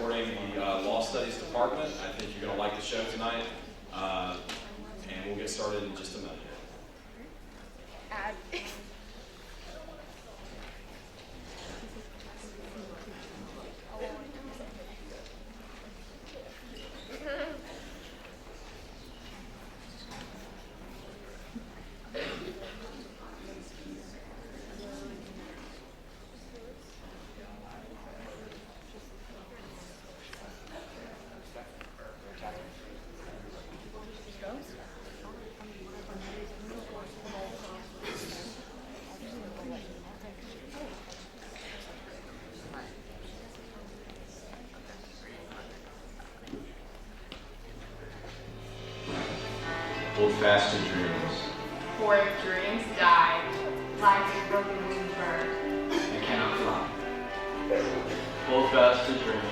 supporting the Law Studies Department. I think you're going to like the show tonight, and we'll get started in just a minute. Hold fast to dreams. For if dreams die, like a broken winged bird, I cannot fly. Hold fast to dreams.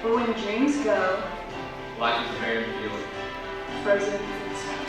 but when dreams go, Life is a barren field. frozen in snow.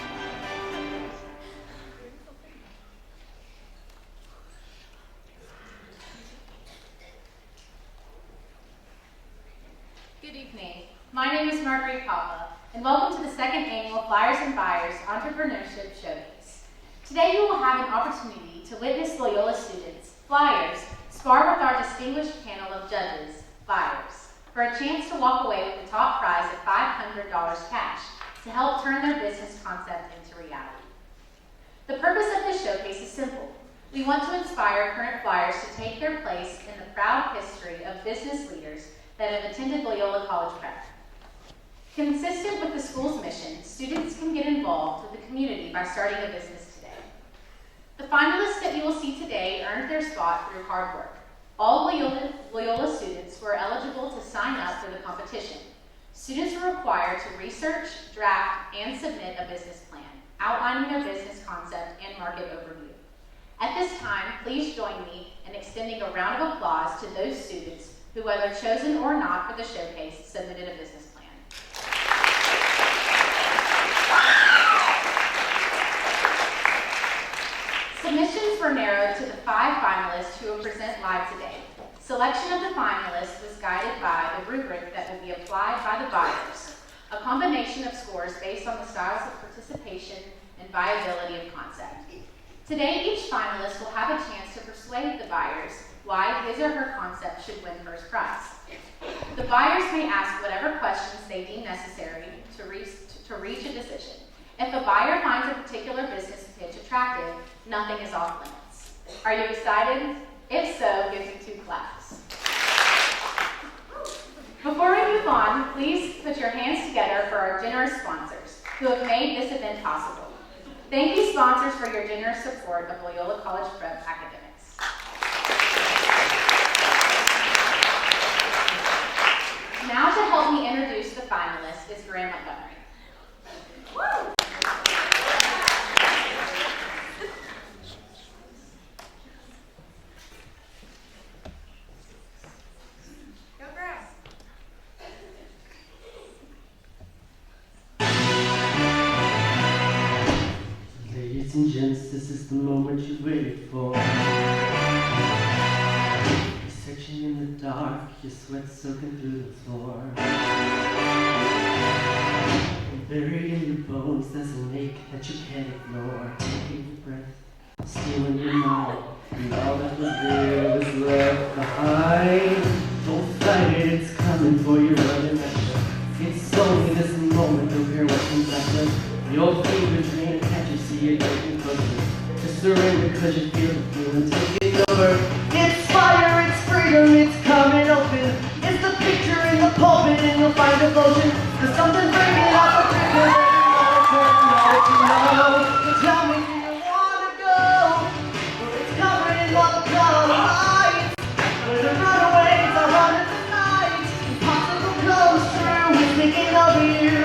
Good evening. My name is Marguerite Papa, and welcome to the second annual Flyers and Buyers Entrepreneurship Showcase. Today you will have an opportunity to witness Loyola students, Flyers, spar with our distinguished panel of judges, Buyers, for a chance to walk away with the top prize of $500 cash to help turn their business concept into reality. The purpose of this showcase is simple. We want to inspire current Flyers to take their place in the proud history of business leaders that have attended Loyola College Prep. Consistent with the school's mission, students can get involved with the community by starting a business today. The finalists that you will see today earned their spot through hard work. All Loyola students were eligible to sign up for the competition. Students were required to research, draft, and submit a business plan, outlining their business concept and market overview. At this time, please join me in extending a round of applause to those students who, whether chosen or not for the showcase, submitted a business plan. Submissions were narrowed to the 5 finalists who will present live today. Selection of the finalists was guided by the rubric that will be applied by the buyers, a combination of scores based on the styles of participation and viability of concept. Today, each finalist will have a chance to persuade the buyers why his or her concept should win first prize. The buyers may ask whatever questions they deem necessary to reach a decision. If a buyer finds a particular business pitch attractive, nothing is off limits. Are you excited? If so, give me 2 claps. Before we move on, please put your hands together for our generous sponsors who have made this event possible. Thank you, sponsors, for your generous support of Loyola College Prep academics. Now to help me introduce the finalists is Graham Montgomery. Woo! Go Graham! Ladies and gents, this is the moment you waited for. You're searching in the dark, your sweat soaking through the floor. And buried in your bones, there's an ache that you can't ignore. Taking your breath, stealing your mind, and all that was there was left behind. Don't fight it, it's coming for you, running at you. It's only this moment, don't care what comes after. Your fingers drain, can't you see it getting closer? To surrender, cause you feel the feeling taking over. It's fire, it's freedom, it's coming open. It's the picture in the pulpit and you'll find devotion. There's something breaking out the trigger that you know. Tell me, do you wanna go? Where it's covered in all the color lights. Where the runaways are running the night. Impossible comes true, we're thinking of you.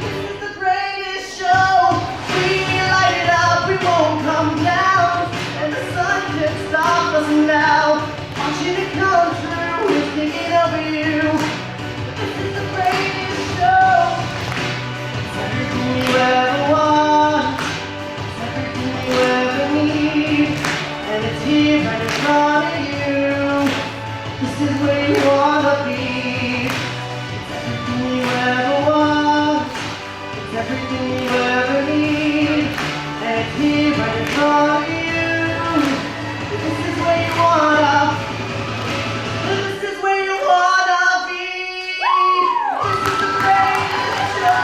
This is the greatest show. We light it up, we won't come down. And the sun can't stop us now. Watching it come true, we're thinking of you. This is the greatest show. It's everything you ever want. see right in front of you. This is where you wanna. This is where you wanna be. This is the greatest show.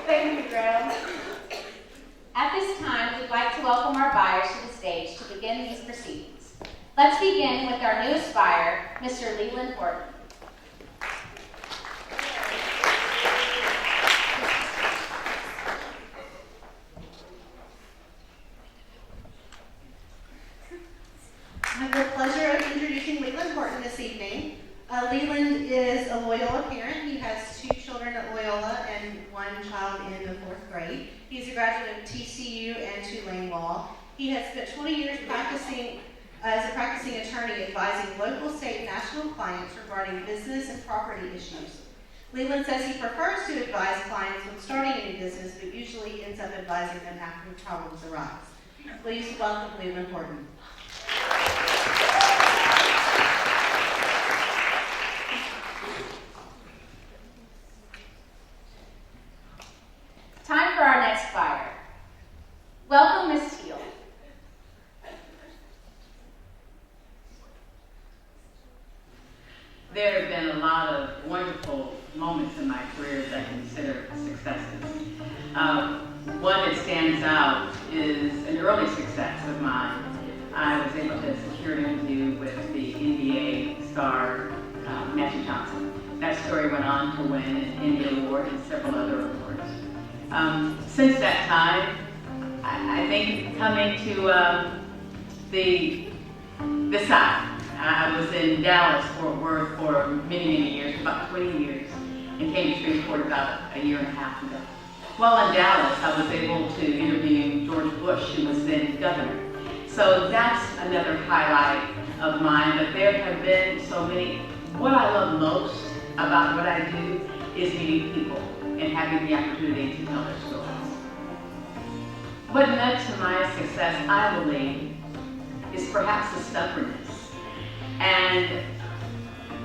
Thank you, Graham. At this time, we'd like to welcome our buyers to the stage to begin these proceedings. Let's begin with our newest buyer, Mr. Leland Horton. I have the pleasure of introducing Leland Horton this evening. Leland is a Loyola parent. He has 2 children at Loyola and 1 child in the 4th grade. He's a graduate of TCU and Tulane Law. He has spent 20 years practicing as a practicing attorney advising local, state, and national clients regarding business and property issues. Leland says he prefers to advise clients when starting a new business, but usually ends up advising them after problems arise. Please welcome Leland Horton. Time for our next buyer. Welcome, Ms. Teal. There have been a lot of wonderful moments in my career that I consider successes. One that stands out is an early success of mine. I was able to secure an interview with the NBA star, Magic Johnson. That story went on to win an Emmy Award and several other awards. Since that time, I think coming to the South. I was in Dallas, Fort Worth for many years, about 20 years, and came to Shreveport about a year and a half ago. While in Dallas, I was able to interview George Bush, who was then governor. So that's another highlight of mine, but there have been so many. What I love most about what I do is meeting people and having the opportunity to tell their stories. What led to my success, I believe, is perhaps the stubbornness and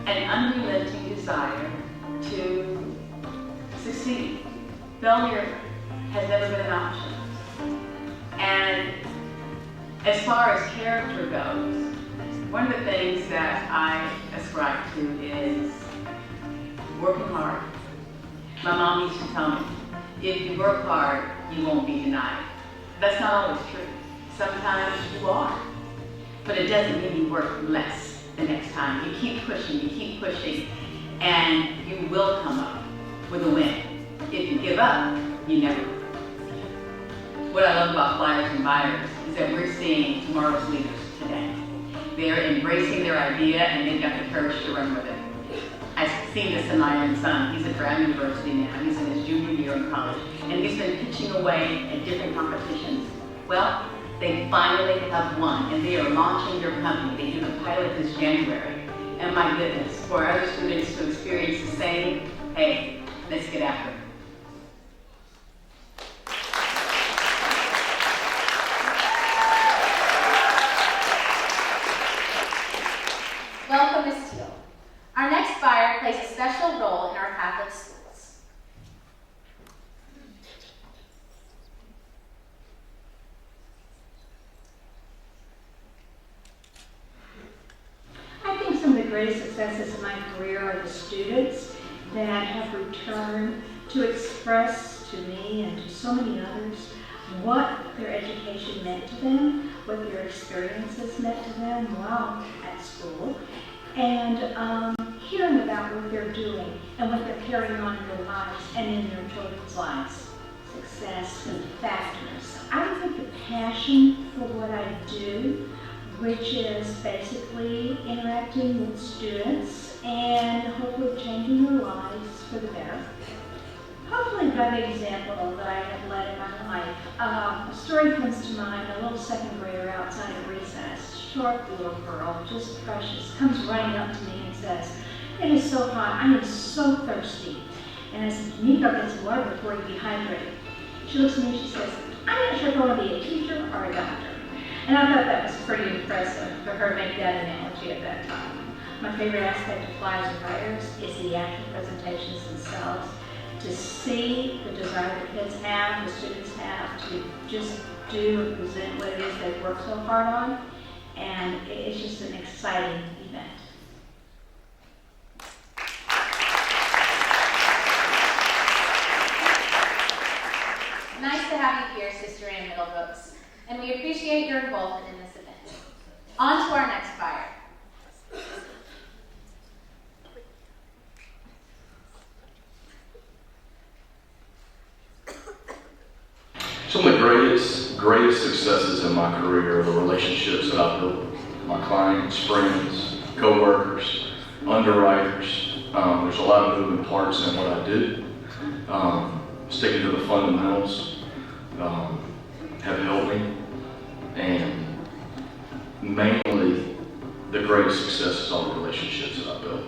an unrelenting desire to succeed. Failure has never been an option. And as far as character goes, one of the things that I ascribe to is working hard. My mom used to tell me, if you work hard, you won't be denied. That's not always true. Sometimes you are. But it doesn't mean you work less the next time. You keep pushing, and you will come up with a win. If you give up, you never will. What I love about Flyers and Buyers is that we're seeing tomorrow's leaders today. They're embracing their idea, and they've got the courage to run with it. I've seen this in my own son. He's at Brown University now. He's in his junior year in college, and he's been pitching away at different competitions. Well, they finally have won, and they are launching their company. They do the pilot this January. And my goodness, for other students to experience the same, hey, let's get after it. Welcome, Ms. Teal. Our next buyer plays a special role in our Catholic schools. I think some of the greatest successes in my career are the students that have returned to express to me and to so many others what their education meant to them, what their experiences meant to them while at school, and hearing about what they're doing and what they're carrying on in their lives and in their children's lives. Success and factors. I think the passion for what I do, which is basically interacting with students and hopefully changing their lives for the better. Hopefully by the example that I have led in my life. A story comes to mind, a little second grader outside of recess, short little girl, just precious, comes running up to me and says, "It is so hot, I am so thirsty." And I said, "You need to go get some water before you dehydrate." She looks at me and she says, "I'm not sure if I want to be a teacher or a doctor." And I thought that was pretty impressive for her to make that analogy at that time. My favorite aspect of Flyers and Fires is the actual presentations themselves. To see the desire the kids have, the students have, to just do and present what it is they've worked so hard on. And it's just an exciting event. Nice to have you here, Sister Ann Middlebrooks, and we appreciate your involvement in this event. On to our next fire. Some of the greatest successes in my career are the relationships that I've built with my clients, friends, co-workers, underwriters. There's a lot of moving parts in what I do. Sticking to the fundamentals have helped me, and mainly the greatest successes are the relationships that I've built.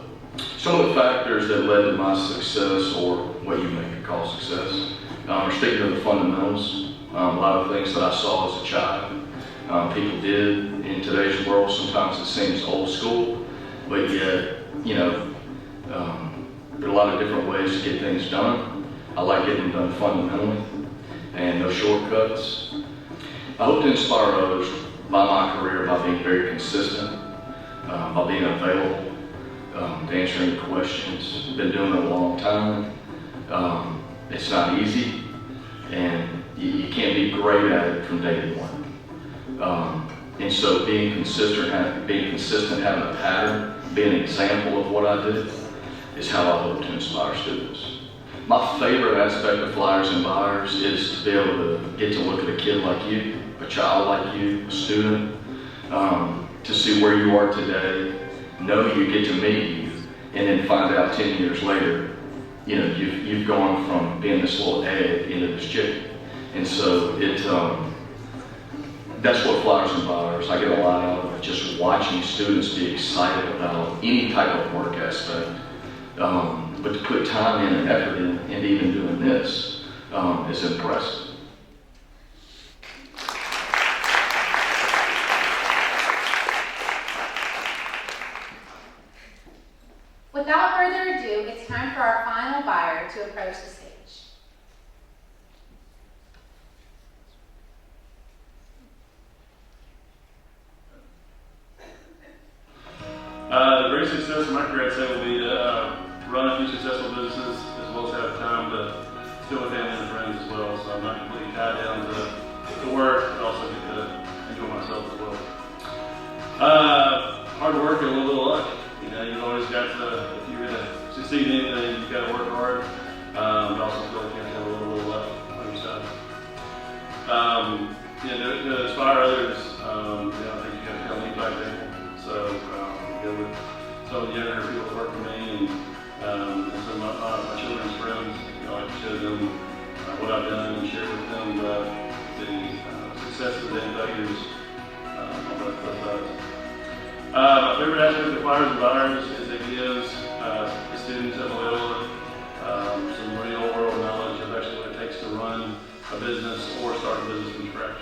Some of the factors that led to my success, or what you may call success, are sticking to the fundamentals. A lot of things that I saw as a child, people did in today's world. Sometimes it seems old school, but yet, you know, there are a lot of different ways to get things done. I like getting them done fundamentally and no shortcuts. I hope to inspire others by my career by being very consistent, by being available, to answer any questions. I've been doing it a long time. It's not easy, and you can't be great at it from day one. And so being consistent, having a pattern, being an example of what I do is how I hope to inspire students. My favorite aspect of Flyers and Buyers is to be able to get to look at a kid like you, a child like you, a student, to see where you are today, know you get to meet you, and then find out 10 years later, you know, you've gone from being this little egg into this chicken. And so that's what Flyers and Buyers, I get a lot out of it, just watching students be excited about any type of work aspect. But to put time in and effort in, and even doing this, is impressive. Without further ado, it's time for our final buyer to approach the stage. The great success of my career, I'd say, will be to run a few successful businesses, as well as have time to still with family and friends as well. So I'm not completely tied down to work, but also get to enjoy myself as well. Hard work and a little bit of luck. You know, you've always got to, if you're going to succeed in anything, you've got to work hard. But also feel like you have to have a little bit of luck on your side. To inspire others, I think you have to kind of lead by example. So, with some of the younger people that work for me and some of my children's friends, I like to show them what I've done and share with them the successes and failures on both sides. My favorite aspect of Flyers and Buyers is it gives the students at Loyola some real world knowledge of actually what it takes to run a business or start a business from scratch.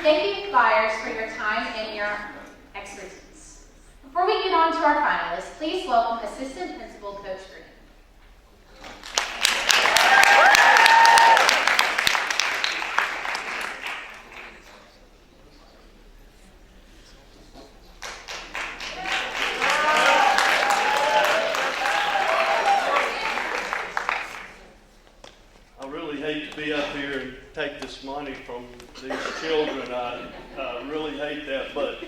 Thank you, Flyers, for your time and your expertise. Before we get on to our finalists, please welcome Assistant Principal Coach Green. I really hate to be up here and take this money from these children. I really hate that, but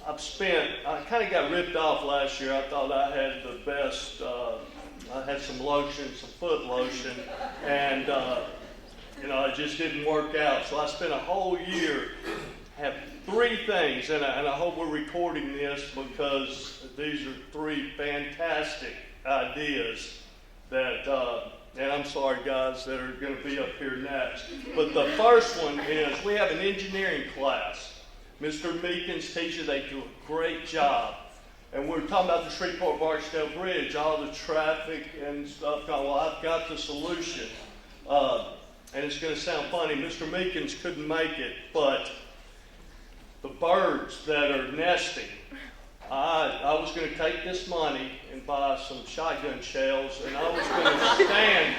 I kind of got ripped off last year. I thought I had the best, I had some lotion, some foot lotion, and it just didn't work out. So I spent a whole year, have 3 things, and I hope we're recording this because these are 3 fantastic ideas that, and I'm sorry guys that are going to be up here next. But the first one is we have an engineering class. Mr. Meekins teaches, they do a great job. and we were talking about the Shreveport Barksdale Bridge, all the traffic and stuff. Well, I've got the solution. And it's going to sound funny. Mr. Meekins couldn't make it, but the birds that are nesting, I was going to take this money and buy some shotgun shells, and I was going to stand,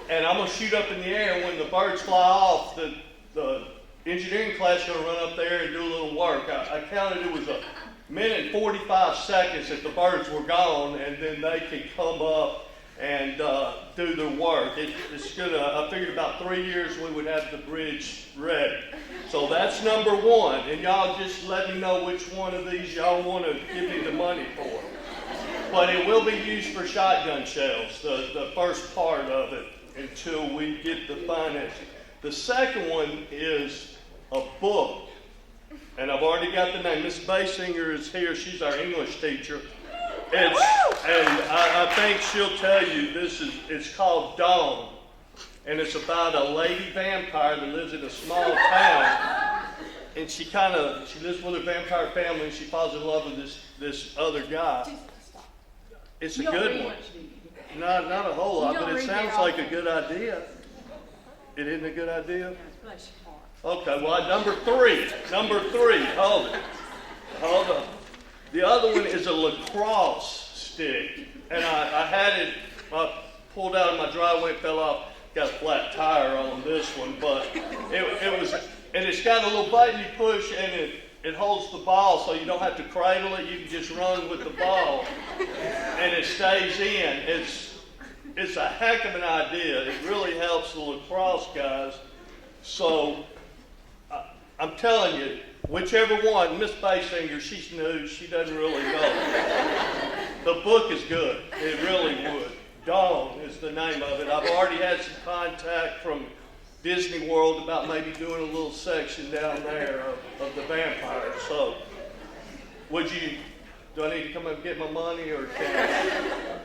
and I'm going to shoot up in the air, and when the birds fly off, the engineering class is going to run up there and do a little work. I counted it was a minute and 45 seconds that the birds were gone, and then they could come up and do their work. I figured about 3 years we would have the bridge ready. So that's number one, and y'all just let me know which one of these y'all want to give me the money for. But it will be used for shotgun shells, the first part of it, until we get the financing. The second one is a book, and I've already got the name. Miss Basinger is here. She's our English teacher. And I think she'll tell you it's called Dawn. And it's about a lady vampire that lives in a small town. And she lives with her vampire family, and she falls in love with this other guy. It's a good one. Not a whole lot, but it sounds like a good idea. It isn't a good idea? Okay, well, number three, hold on. The other one is a lacrosse stick, and I had it, I pulled out of my driveway, it fell off, got a flat tire on this one, but it was, and it's got a little button you push, and it holds the ball, so you don't have to cradle it, you can just run with the ball, and it stays in. It's a heck of an idea. It really helps the lacrosse guys, so I'm telling you, whichever one, Miss Basinger, she's new, she doesn't really know. The book is good, it really would. Dawn is the name of it. I've already had some contact from Disney World about maybe doing a little section down there of the vampires. So, do I need to come and get my money, or can I?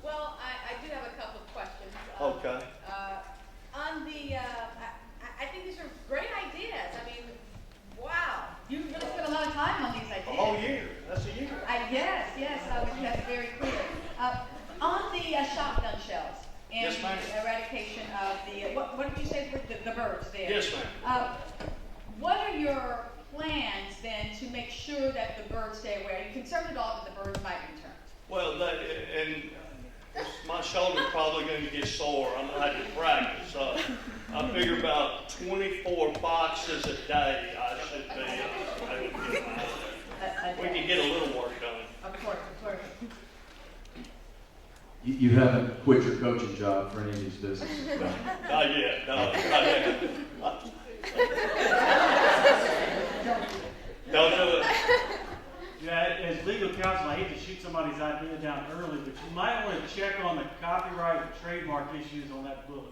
Well, I do have a couple of questions. Okay. I think these are great ideas. I mean, wow. You really spent a lot of time on these ideas. A whole year. That's a year. Yes, that's very clear. On the shotgun shells and Yes, ma'am. the eradication of the, what did you say for the birds there? Yes, ma'am. What are your plans then to make sure that the birds stay away? Are you concerned at all that the birds might return? Well, my shoulder's probably going to get sore. I'm going to have to practice. I figure about 24 boxes a day I should be able to get mine. We can get a little work done. Of course. You haven't quit your coaching job for any of these businesses? Not yet. No, not yet. Don't do it. Yeah, as legal counsel, I hate to shoot somebody's idea down early, but you might want to check on the copyright and trademark issues on that book.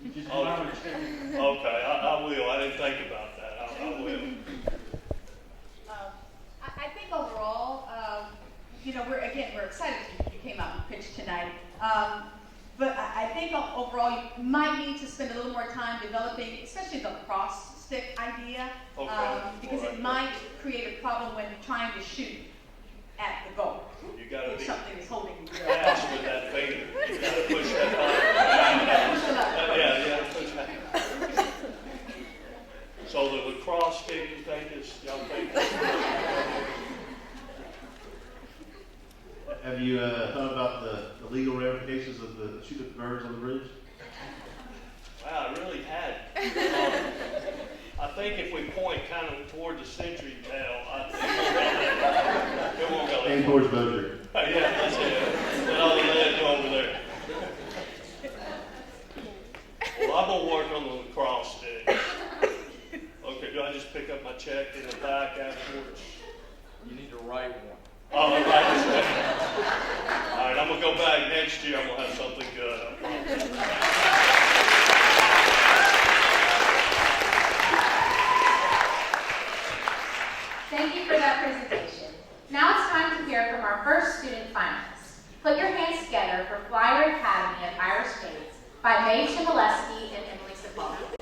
You just might want to check it. Okay, I will. I didn't think about that. I will. I think overall, we're excited you came out and pitched tonight. But I think overall you might need to spend a little more time developing, especially the cross stick idea, because it might create a problem when trying to shoot at the goal. You got to if be something is holding you there. fast with that finger. You got to push that button. Yeah, push that. So the lacrosse stick, you think y'all think? Have you thought about the legal ramifications of the shoot at the birds on the bridge? Wow, I really had. I think if we point kind of toward the Century Bell, I think it won't go that And far. towards Bossier. Yeah, that's it. And all the lead go over there. Well, I'm going to work on the lacrosse stick. Okay, do I just pick up my check in the back afterwards? You need to write one. Oh, right this way. All right, I'm going to go back next year. I'm going to have something good. I promise. Thank you for that presentation. Now it's time to hear from our first student finalists. Put your hands together for Flyer Academy of Irish Days by Mae Chmielewski and Emily Sapolsky.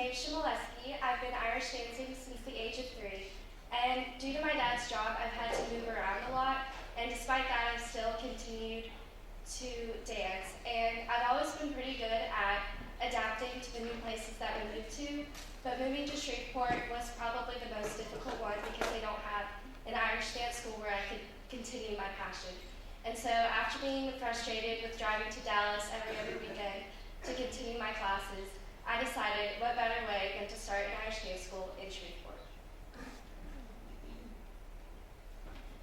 name's Shimoleski. I've been Irish dancing since the age of 3. And due to my dad's job, I've had to move around a lot. And despite that, I've still continued to dance. And I've always been pretty good at adapting to the new places that we moved to. But moving to Shreveport was probably the most difficult one because they don't have an Irish dance school where I could continue my passion. And so after being frustrated with driving to Dallas every other weekend to continue my classes, I decided what better way than to start an Irish dance school in Shreveport.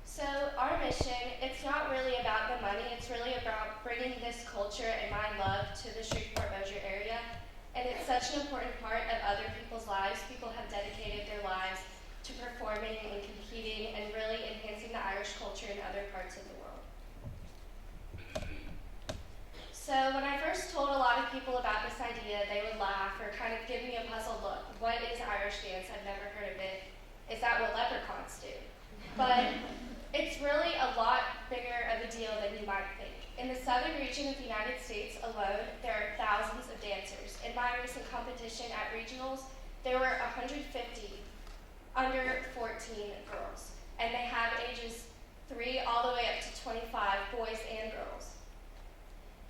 So our mission, it's not really about the money, it's really about bringing this culture and my love to the Shreveport-Bossier area. And it's such an important part of other people's lives. People have dedicated their lives to performing and competing and really enhancing the Irish culture in other parts of the world. So when I first told a lot of people about this idea, they would laugh or kind of give me a puzzled look. What is Irish dance? I've never heard of it. Is that what leprechauns do? But it's really a lot bigger of a deal than you might think. In the southern region of the United States alone, there are thousands of dancers. In my recent competition at regionals, there were 150 under 14 girls. And they have ages 3 all the way up to 25, boys and girls.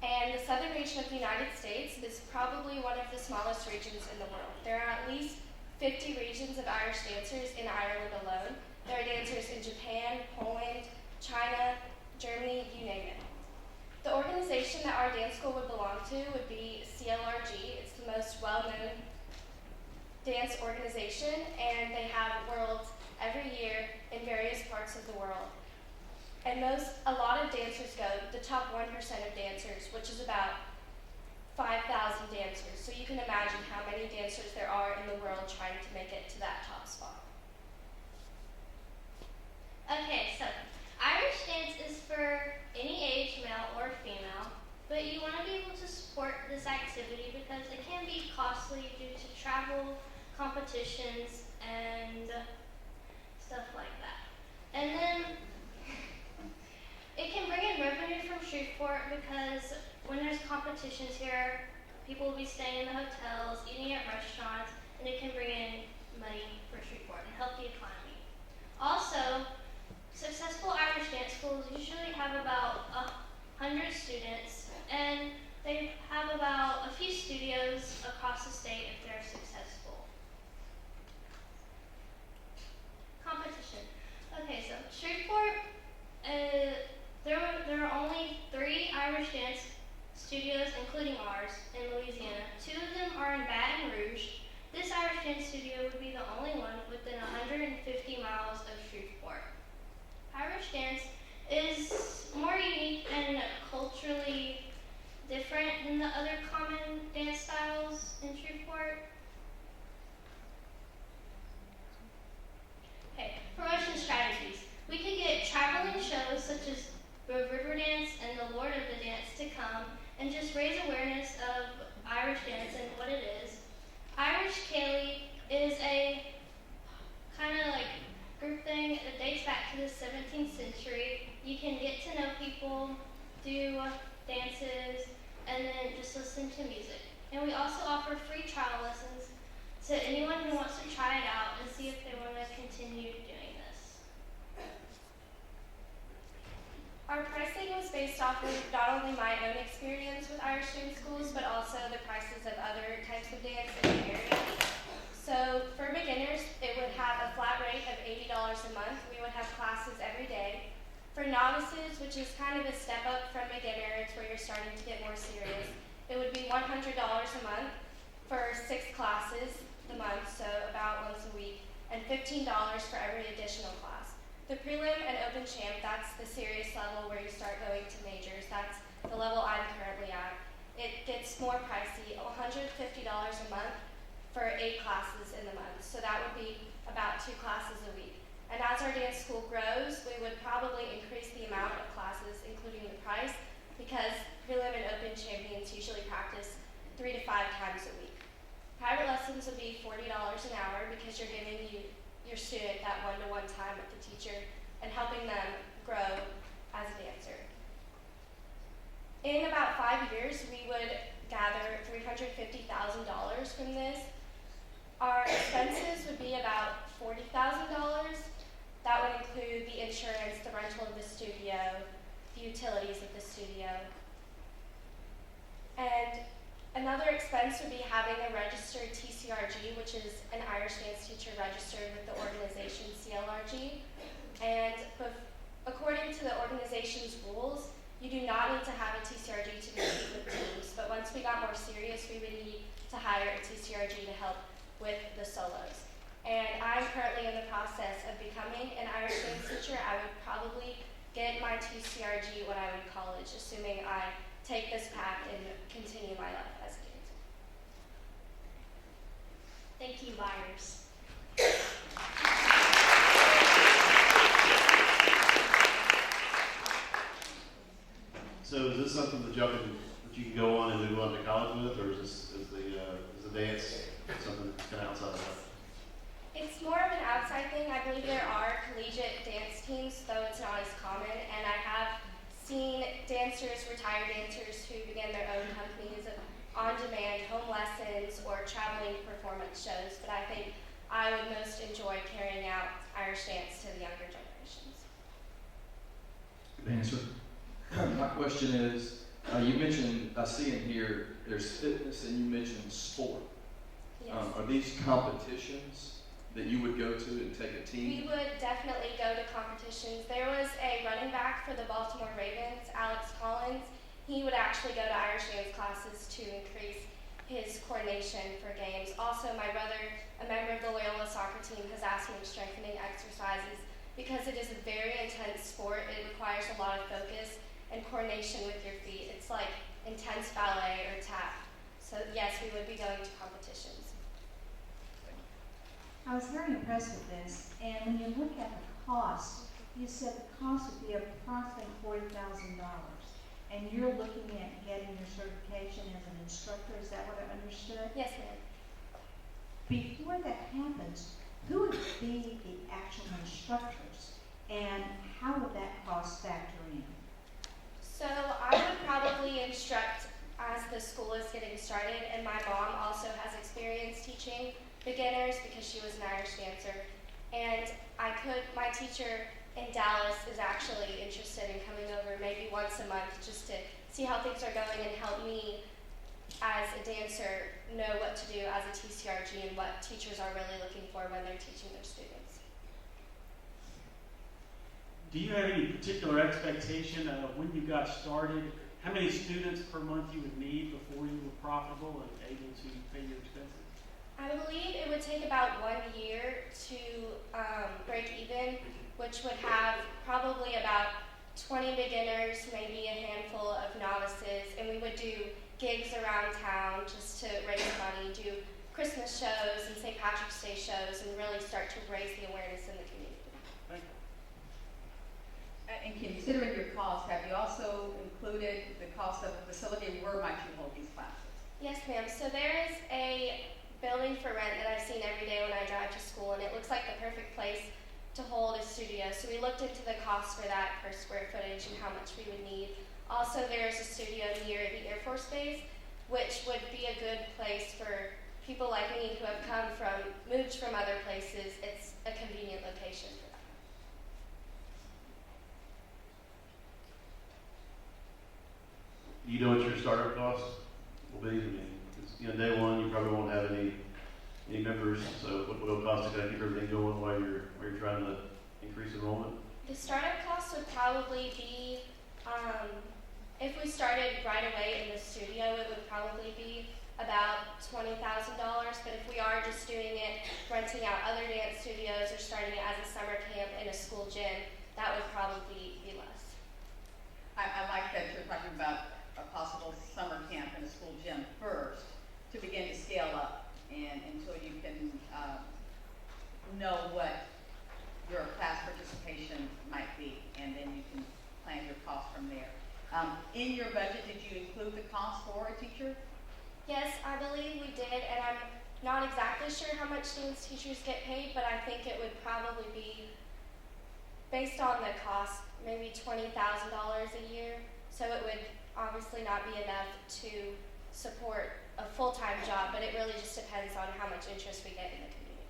And the southern region of the United States is probably one of the smallest regions in the world. There are at least 50 regions of Irish dancers in Ireland alone. There are dancers in Japan, Poland, China, Germany, you name it. The organization that our dance school would belong to would be CLRG. It's the most well-known dance organization, and they have worlds every year in various parts of the world. And a lot of dancers go, the top 1% of dancers, which is about 5,000 dancers. So you can imagine how many dancers there are in the world trying to make it to that top spot. Okay, so Irish dance is for any age, male or female, but you want to be able to support this activity because it can be costly due to travel, competitions, and stuff like that. And then it can bring in revenue from Shreveport because when there's competitions here, people will be staying in the hotels, eating at restaurants, and it can bring in money for Shreveport and help the economy. Also, successful Irish dance schools usually have about 100 students, and they have about a few studios across the state if they're successful. Competition. Okay, so Shreveport, there are only 3 Irish dance studios, including ours, in Louisiana. 2 of them are in Baton Rouge. This Irish dance studio would be the only one within 150 miles of Shreveport. Irish dance is more unique and culturally different than the other common dance styles in Shreveport. Okay, promotion strategies. We could get traveling shows such as the Riverdance and the Lord of the Dance to come and just raise awareness of Irish dance and what it is. Irish Cayley is a kind of like group thing that dates back to the 17th century. You can get to know people, do dances, and then just listen to music. And we also offer free trial lessons to anyone who wants to try it out and see if they want to continue doing this. Our pricing was based off of not only my own experience with Irish dance schools, but also the prices of other types of dance in the area. So for beginners, it would have a flat rate of $80 a month. We would have classes every day. For novices, which is kind of a step up from beginner, it's where you're starting to get more serious, it would be $100 a month for 6 classes a month, so about once a week, and $15 for every additional class. The prelim and open champ, that's the serious level where you start going to majors. That's the level I'm currently at. It gets more pricey, $150 a month for 8 classes in the month. So that would be about 2 classes a week. And as our dance school grows, we would probably increase the amount of classes, including the price, because prelim and open champions usually practice 3 to 5 times a week. Private lessons would be $40 an hour because you're giving your student that one-to-one time with the teacher and helping them grow as a dancer. In about 5 years, we would gather $350,000 from this, Our expenses would be about $40,000. That would include the insurance, the rental of the studio, the utilities of the studio. And another expense would be having a registered TCRG, which is an Irish dance teacher registered with the organization CLRG. And according to the organization's rules, you do not need to have a TCRG to compete with teams, but once we got more serious, we would need to hire a TCRG to help with the solos. And I'm currently in the process of becoming an Irish dance teacher. I would probably get my TCRG when I'm in college, assuming I take this path and continue my life as a dancer. Thank you, Byers. So is this something that you can go on and move on to college with, or is the dance something kind of outside of that? It's more of an outside thing. I believe there are collegiate dance teams, though it's not as common, and I have seen dancers, retired dancers who began their own companies of on-demand home lessons or traveling performance shows, but I think I would most enjoy carrying out Irish dance to the younger generations. Good answer. My question is, you mentioned, I see in here, there's fitness and you mentioned sport. Yes. Are these competitions that you would go to and take a team? We would definitely go to competitions. There was a running back for the Baltimore Ravens, Alex Collins. He would actually go to Irish dance classes to increase his coordination for games. Also, my brother, a member of the Loyola soccer team, has asked me strengthening exercises because it is a very intense sport. It requires a lot of focus and coordination with your feet. It's like intense ballet or tap. So yes, we would be going to competitions. I was very impressed with this, and when you look at the cost, you said the cost would be approximately $40,000, and you're looking at getting your certification as an instructor. Is that what I understood? Yes, ma'am. Before that happens, who would be the actual instructors, and how would that cost factor in? So I would probably instruct as the school is getting started, and my mom also has experience teaching beginners because she was an Irish dancer. And my teacher in Dallas is actually interested in coming over maybe once a month just to see how things are going and help me as a dancer know what to do as a TCRG and what teachers are really looking for when they're teaching their students. Do you have any particular expectation of when you got started, how many students per month you would need before you were profitable and able to pay your expenses? I believe it would take about 1 year to break even, which would have probably about 20 beginners, maybe a handful of novices, and we would do gigs around town just to raise money, do Christmas shows and St. Patrick's Day shows, and really start to raise the awareness in the community. Thank you. And considering your costs, have you also included the cost of the facility? Where might you hold these classes? Yes, ma'am. So there is a building for rent that I've seen every day when I drive to school, and it looks like the perfect place to hold a studio. So we looked into the cost for that per square footage and how much we would need. Also, there is a studio near the Air Force Base, which would be a good place for people like me who have moved from other places. It's a convenient location for that. Do you know what your startup costs will be? I mean, day one, you probably won't have any members, so what will it cost to kind of keep everything going while you're trying to increase enrollment? The startup cost would probably be, if we started right away in the studio, it would probably be about $20,000, but if we are just doing it, renting out other dance studios or starting it as a summer camp in a school gym, that would probably be less. I like that you're talking about a possible summer camp in a school gym first to begin to scale up and until you can know what your class participation might be, and then you can plan your costs from there. In your budget, did you include the cost for a teacher? Yes, I believe we did, and I'm not exactly sure how much dance teachers get paid, but I think it would probably be, based on the cost, maybe $20,000 a year. So it would obviously not be enough to support a full-time job but it really just depends on how much interest we get in the community.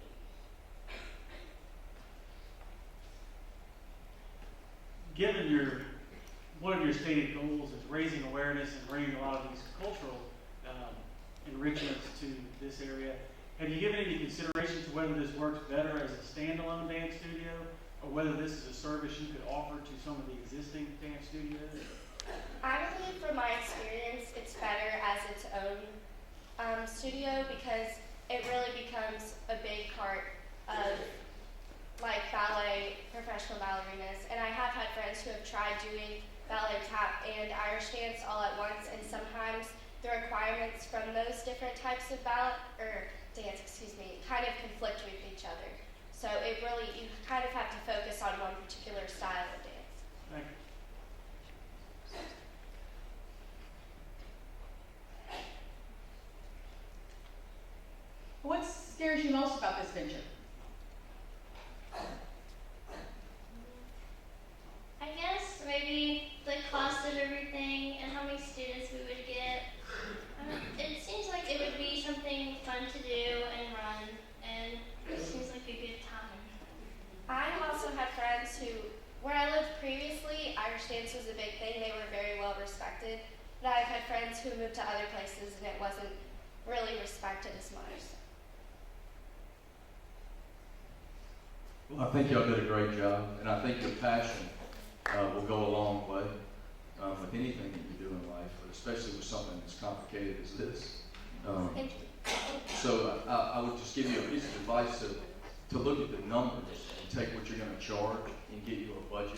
Given one of your stated goals is raising awareness and bringing a lot of these cultural enrichments to this area, have you given any consideration to whether this works better as a standalone dance studio, or whether this is a service you could offer to some of the existing dance studios? I believe from my experience, it's better as its own studio because it really becomes a big part of like ballet, professional ballerinas. And I have had friends who have tried doing ballet, tap, and Irish dance all at once, and sometimes the requirements from those different types of ballet, or dance, kind of conflict with each other. So it really, you kind of have to focus on one particular style of dance. Thank you. What scares you most about this venture? I guess maybe the cost of everything and how many students we would get. It seems like it would be something fun to do and run, and it seems like a good time. I also had friends who, where I lived previously, Irish dance was a big thing. They were very well respected. But I've had friends who moved to other places and it wasn't really respected as much. Well, I think y'all did a great job, and I think your passion will go a long way with anything that you do in life, but especially with something as complicated as this. Thank you. So I would just give you a piece of advice to look at the numbers and take what you're going to charge and get you a budget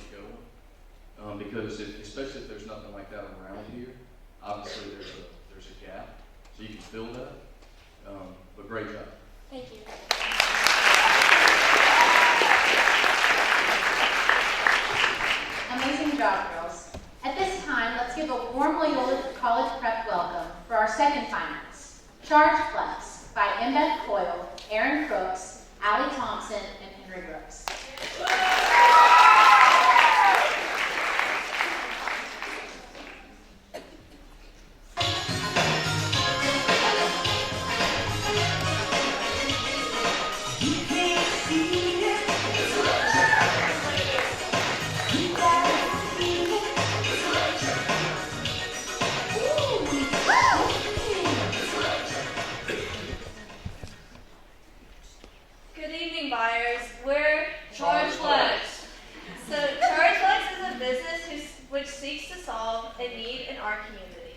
going. Because especially if there's nothing like that around here, obviously there's a gap, so you can fill that. But great job. Thank you. Amazing job, girls. At this time, let's give a warm Loyola College Prep welcome for our second finalists. Charge Flex by Embeth Coyle, Aaron Crooks, Allie Thompson, and Henry Brooks. Good evening, buyers. We're Charge Flex. So Charge Flex is a business which seeks to solve a need in our community.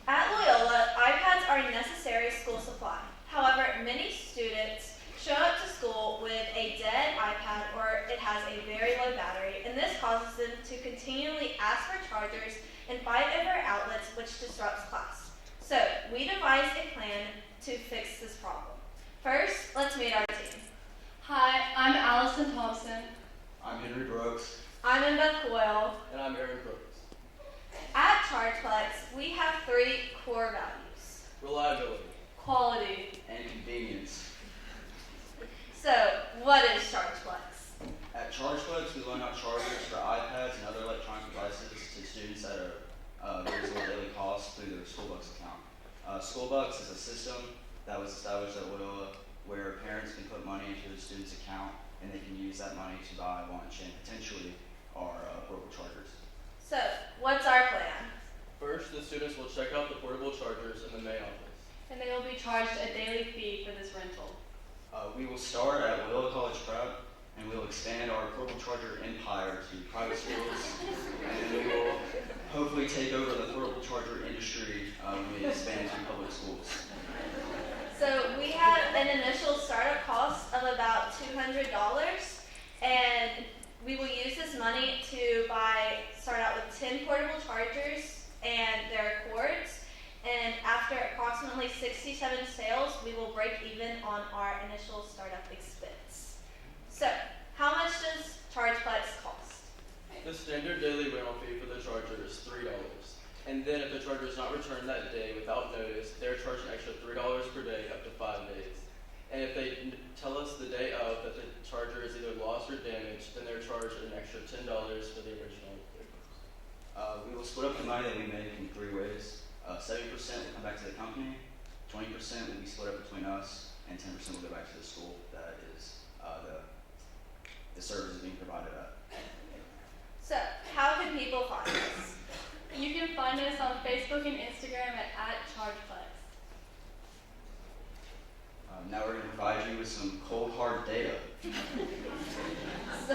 At Loyola, iPads are a necessary school supply. However, many students show up to school with a dead iPad or it has a very low battery, and this causes them to continually ask for chargers and fight over outlets, which disrupts class. So we devised a plan to fix this problem. First, let's meet our team. Hi, I'm Allison Thompson. I'm Henry Brooks. I'm Embeth Coyle. And I'm Aaron Crooks. At ChargeFlex, we have 3 core values. Reliability. Quality. And convenience. So, what is ChargeFlex? At ChargeFlex, we loan out chargers for iPads and other electronic devices to students at a very low daily cost through their Schoolbucks account. Schoolbucks is a system that was established at Loyola where parents can put money into the student's account and they can use that money to buy lunch and potentially our portable chargers. So, what's our plan? First, the students will check out the portable chargers in the main office. And they will be charged a daily fee for this rental. We will start at Loyola College Prep and we will expand our portable charger empire to private schools, and then we will hopefully take over the portable charger industry when we expand to public schools. So we have an initial startup cost of about $200, and we will use this money to start out with 10 portable chargers and their cords, and after approximately 67 sales, we will break even on our initial startup expense. So, how much does ChargeFlex cost? The standard daily rental fee for the charger is $3. And then if the charger is not returned that day without notice, they're charged an extra $3 per day up to 5 days. And if they tell us the day of that the charger is either lost or damaged, then they're charged an extra $10 for the original. We will split up the money that we make in 3 ways. 70% will come back to the company, 20% will be split up between us, and 10% will go back to the school that is the service is being provided at. So, how can people find us? You can find us on Facebook and Instagram at ChargePlex. Now we're going to provide you with some cold hard data. So,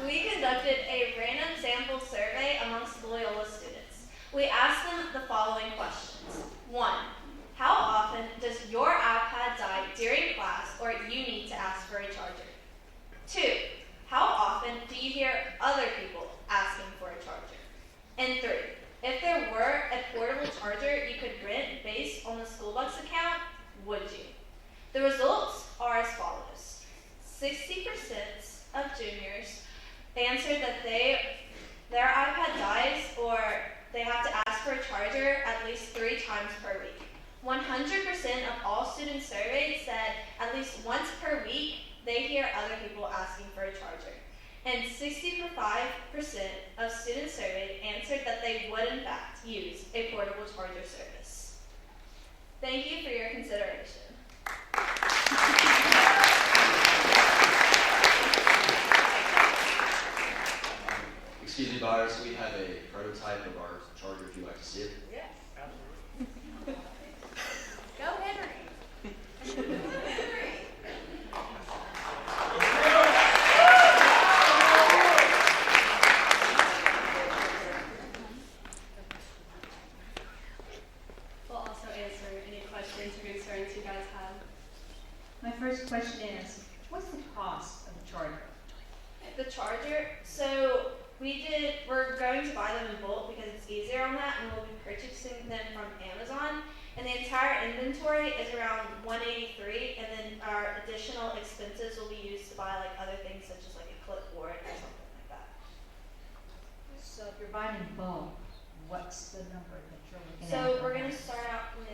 we conducted a random sample survey amongst Loyola students. We asked them the following questions. 1. How often does your iPad die during class or you need to ask for a charger? 2. How often do you hear other people asking for a charger? And 3. If there were a portable charger you could rent based on the Schoolbucks account, would you? The results are as follows. 60% of juniors answered that their iPad dies or they have to ask for a charger at least 3 times per week. 100% of all students surveyed said at least once per week they hear other people asking for a charger. And 65% of students surveyed answered that they would in fact use a portable charger service. Thank you for your consideration. Excuse me, buyers, we have a prototype of our charger if you'd like to see it. Yeah. Go Henry. We'll also answer any questions or concerns you guys have. My first question is, what's the cost of the charger? The charger, so we're going to buy them in bulk because it's easier on that, and we'll be purchasing them from Amazon. And the entire inventory is around $183, and then our additional expenses will be used to buy like other things such as like a clipboard or something like that. So if you're buying in bulk, what's the number that you're looking at? So we're going to start out with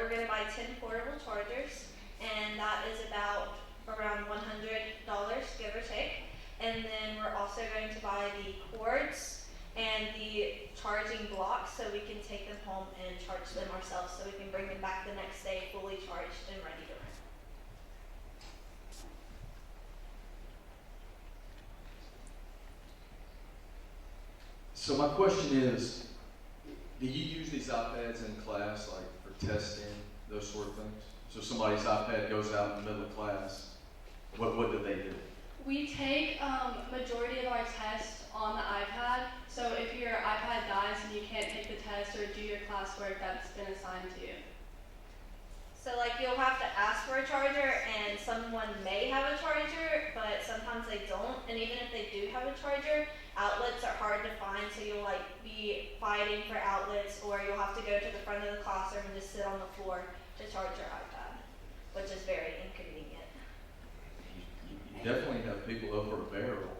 we're going to buy 10 portable chargers, and that is about around $100, give or take. And then we're also going to buy the cords and the charging blocks so we can take them home and charge them ourselves so we can bring them back the next day fully charged and ready to run. So my question is, do you use these iPads in class, like for testing, those sort of things? So somebody's iPad goes out in the middle of class, what do they do? We take majority of our tests on the iPad. So if your iPad dies and you can't take the test or do your classwork that's been assigned to you. So like you'll have to ask for a charger and someone may have a charger, but sometimes they don't. And even if they do have a charger, outlets are hard to find, so you'll like be fighting for outlets, or you'll have to go to the front of the classroom and just sit on the floor to charge your iPad, which is very inconvenient. You definitely have people over a barrel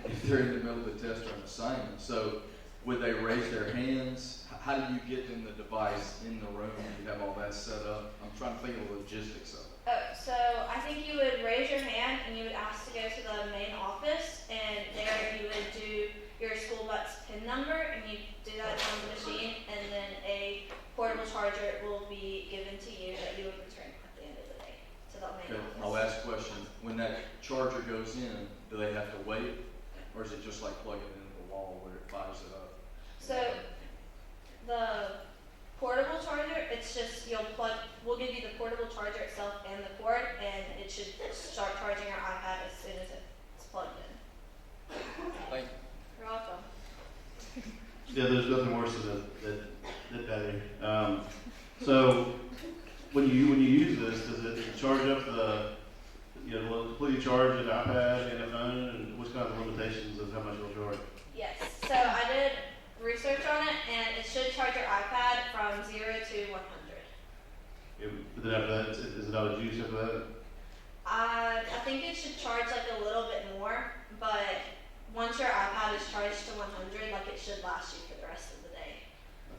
if they're in the middle of the test or an assignment. So would they raise their hands? How do you get them the device in the room? You have all that set up. I'm trying to think of the logistics of it. So I think you would raise your hand and you would ask to go to the main office, and there you would do your Schoolbucks PIN number, and you do that on the machine, and then a portable charger will be given to you that you would return at the end of the day to the main Okay, office. my last question, when that charger goes in, do they have to wait? Or is it just like plugging it into the wall where it fires it up? So the portable charger, it's just we'll give you the portable charger itself and the cord, and it should start charging your iPad as soon as it's plugged in. Thank you. You're welcome. Yeah, there's nothing worse than that battery. So when you use this, does it charge up completely charge an iPad and a phone, and what's kind of the limitations of how much it'll charge? Yes. So I did research on it, and it should charge your iPad from 0 to 100. But then after that, is it out of juice after that? I think it should charge like a little bit more, but once your iPad is charged to 100, like it should last you for the rest of the day.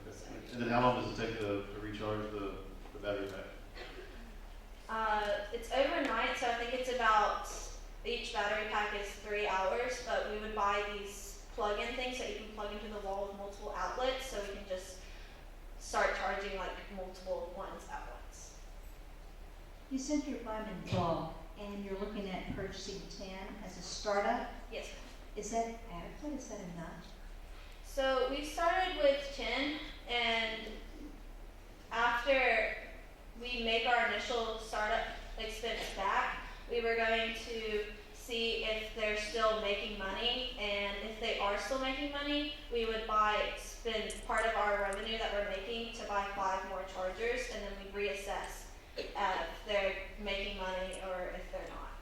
Okay. And then how long does it take to recharge the battery pack? It's overnight, so I think it's about, each battery pack is 3 hours, but we would buy these plug-in things that you can plug into the wall with multiple outlets, so we can just start charging like multiple ones at once. You said you're buying in bulk and you're looking at purchasing 10 as a startup. Yes. Is that adequate? Is that enough? So we started with 10, and after we make our initial startup expense back, we were going to see if they're still making money, and if they are still making money, we would spend part of our revenue that we're making to buy 5 more chargers, and then we reassess if they're making money or if they're not.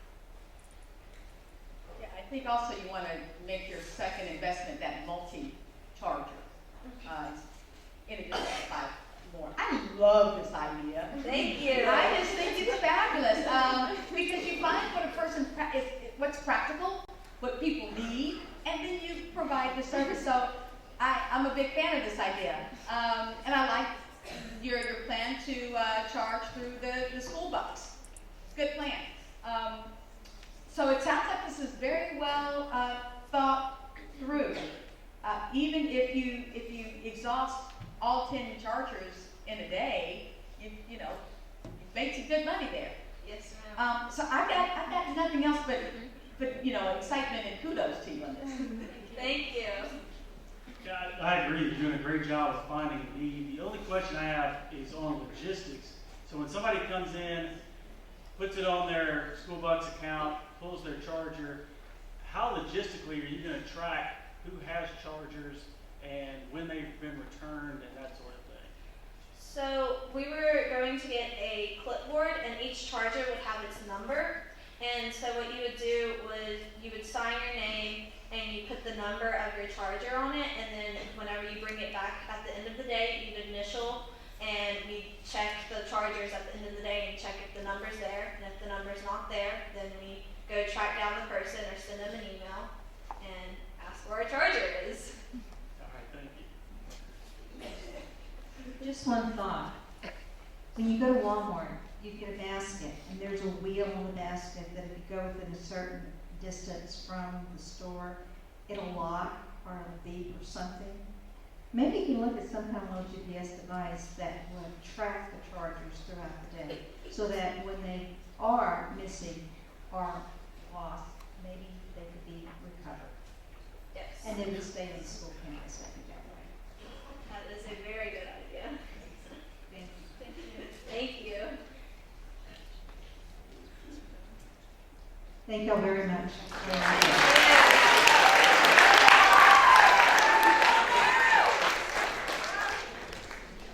Yeah, I think also you want to make your second investment that multi-charger. In addition to 5 more. I love this idea. Thank you. I just think it's fabulous because you find what a person what's practical, what people need, and then you provide the service. So I'm a big fan of this idea, and I like your plan to charge through the school bus. It's a good plan. So it sounds like this is very well thought through. Even if you exhaust all 10 chargers in a day, you make some good money there. Yes, ma'am. So I've got nothing else but excitement and kudos to you on this. Thank you. Yeah, I agree. You're doing a great job of finding a need. The only question I have is on logistics. So when somebody comes in, puts it on their school bucks account, pulls their charger, how logistically are you going to track who has chargers and when they've been returned and that sort of thing? So we were going to get a clipboard, and each charger would have its number. And so what you would do was you would sign your name and you put the number of your charger on it, and then whenever you bring it back at the end of the day, you'd initial, and we check the chargers at the end of the day and check if the number's there. And if the number's not there, then we go track down the person or send them an email and ask where our charger is. All right, thank you. Just one thought. When you go to Walmart, you get a basket, and there's a wheel on the basket that if you go within a certain distance from the store, it'll lock or it'll beep or something. Maybe you can look at some kind of little GPS device that will track the chargers throughout the day, so that when they are missing or lost, maybe they could be recovered. Yes. And then would stay on the school campus that way. That is a very good idea. Thank you. Thank you. Thank y'all very much.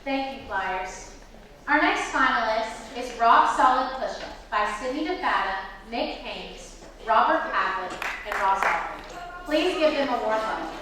Thank you, Flyers. Our next finalist is Rock Solid Push-Up by Sydney DeFata, Nick Haynes, Robert Pavlik, and Ross Alford. Please give them a warm welcome.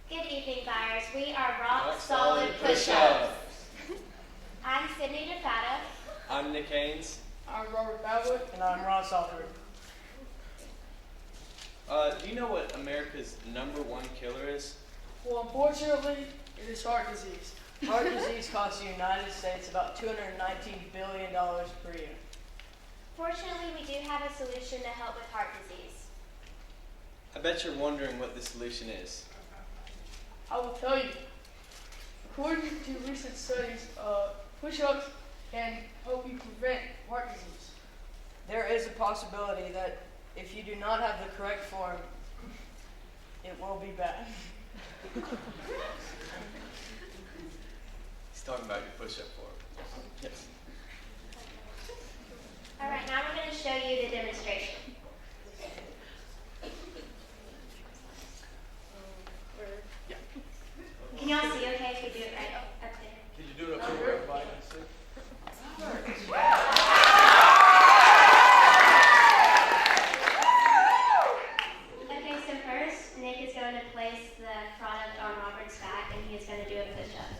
Good evening, Flyers. We are Rock Solid Push-Ups. I'm Sydney DeFata. I'm Nick Haynes. I'm Robert Pavlik. And I'm Ross Alford. Do you know what America's #1 killer is? Well, unfortunately, it is heart disease. Heart disease costs the United States about $219 billion per year. Fortunately, we do have a solution to help with heart disease. I bet you're wondering what the solution is. I will tell you. According to recent studies, push-ups can help you prevent heart disease. There is a possibility that if you do not have the correct form, it will be bad. He's talking about your push-up form. Yes. All right, now we're going to show you the demonstration. Can y'all see okay if we do it right up there? Did you do it up there? Okay, so first, Nick is going to place the product on Robert's back, and he is going to do a push-up.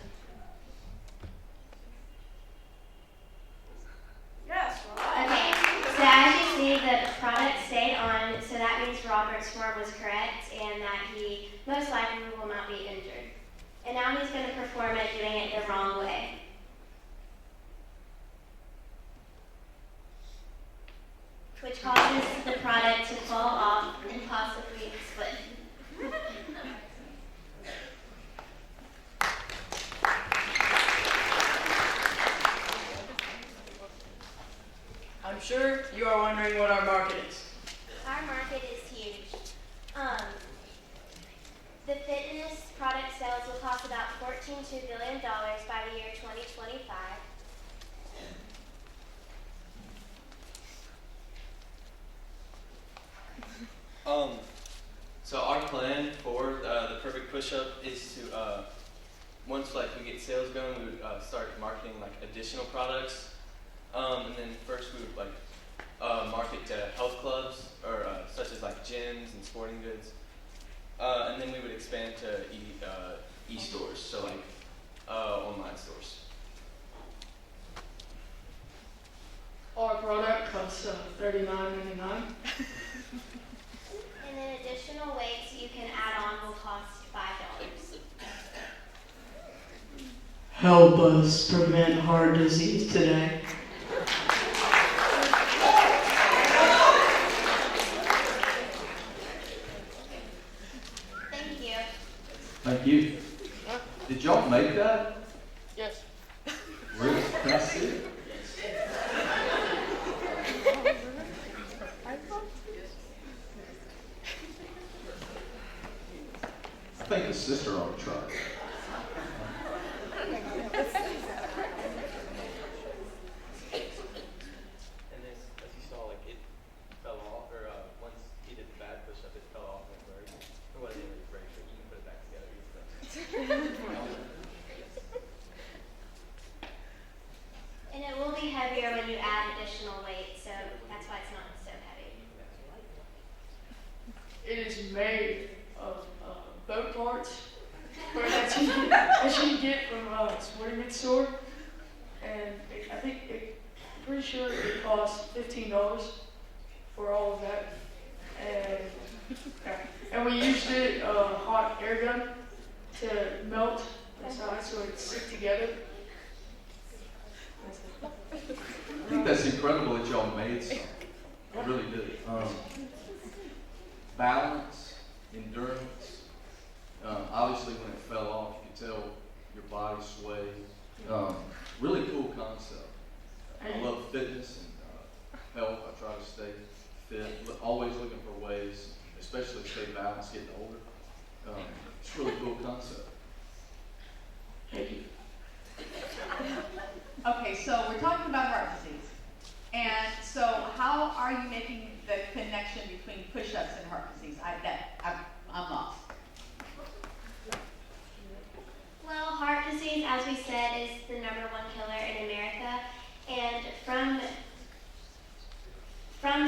form was correct and that he most likely will not be injured. And now he's going to perform it doing it the wrong way. Which causes the product to fall off and possibly split. I'm sure you are wondering what our market is. Our market is huge. The fitness product sales will cost about $14.2 billion by the year 2025. So our plan for the perfect push-up is to once like we get sales going, we would start marketing like additional products, and then first we would like market to health clubs or such as like gyms and sporting goods, and then we would expand to e-stores, so like online stores. Our product costs $39.99. And then additional weights you can add on will cost $5. Help us prevent heart disease today. Thank you. Thank you. Did y'all make that? Yes. Really? Can I see it? I think his sister ought to try it. And then, as you saw, like it fell off, or once he did the bad push-up, it fell off and break. It wasn't really break, but you can put it back together. And it will be heavier when you add additional weight, so that's why it's not so heavy. It is made of boat parts that you get from a sporting goods store, and I'm pretty sure it costs $15 for all of that, and we used a hot air gun to melt the sides so it stick together. I think that's incredible that y'all made something. I really do. Balance, endurance. Obviously, when it fell off, you could tell your body swayed. Really cool concept. I love fitness and health. I try to stay fit, always looking for ways, especially to stay balanced getting older. It's a really cool concept. Thank you. Okay, so we're talking about heart disease. And so how are you making the connection between push-ups and heart disease? I'm lost. Well, heart disease, as we said, is the #1 killer in America. And from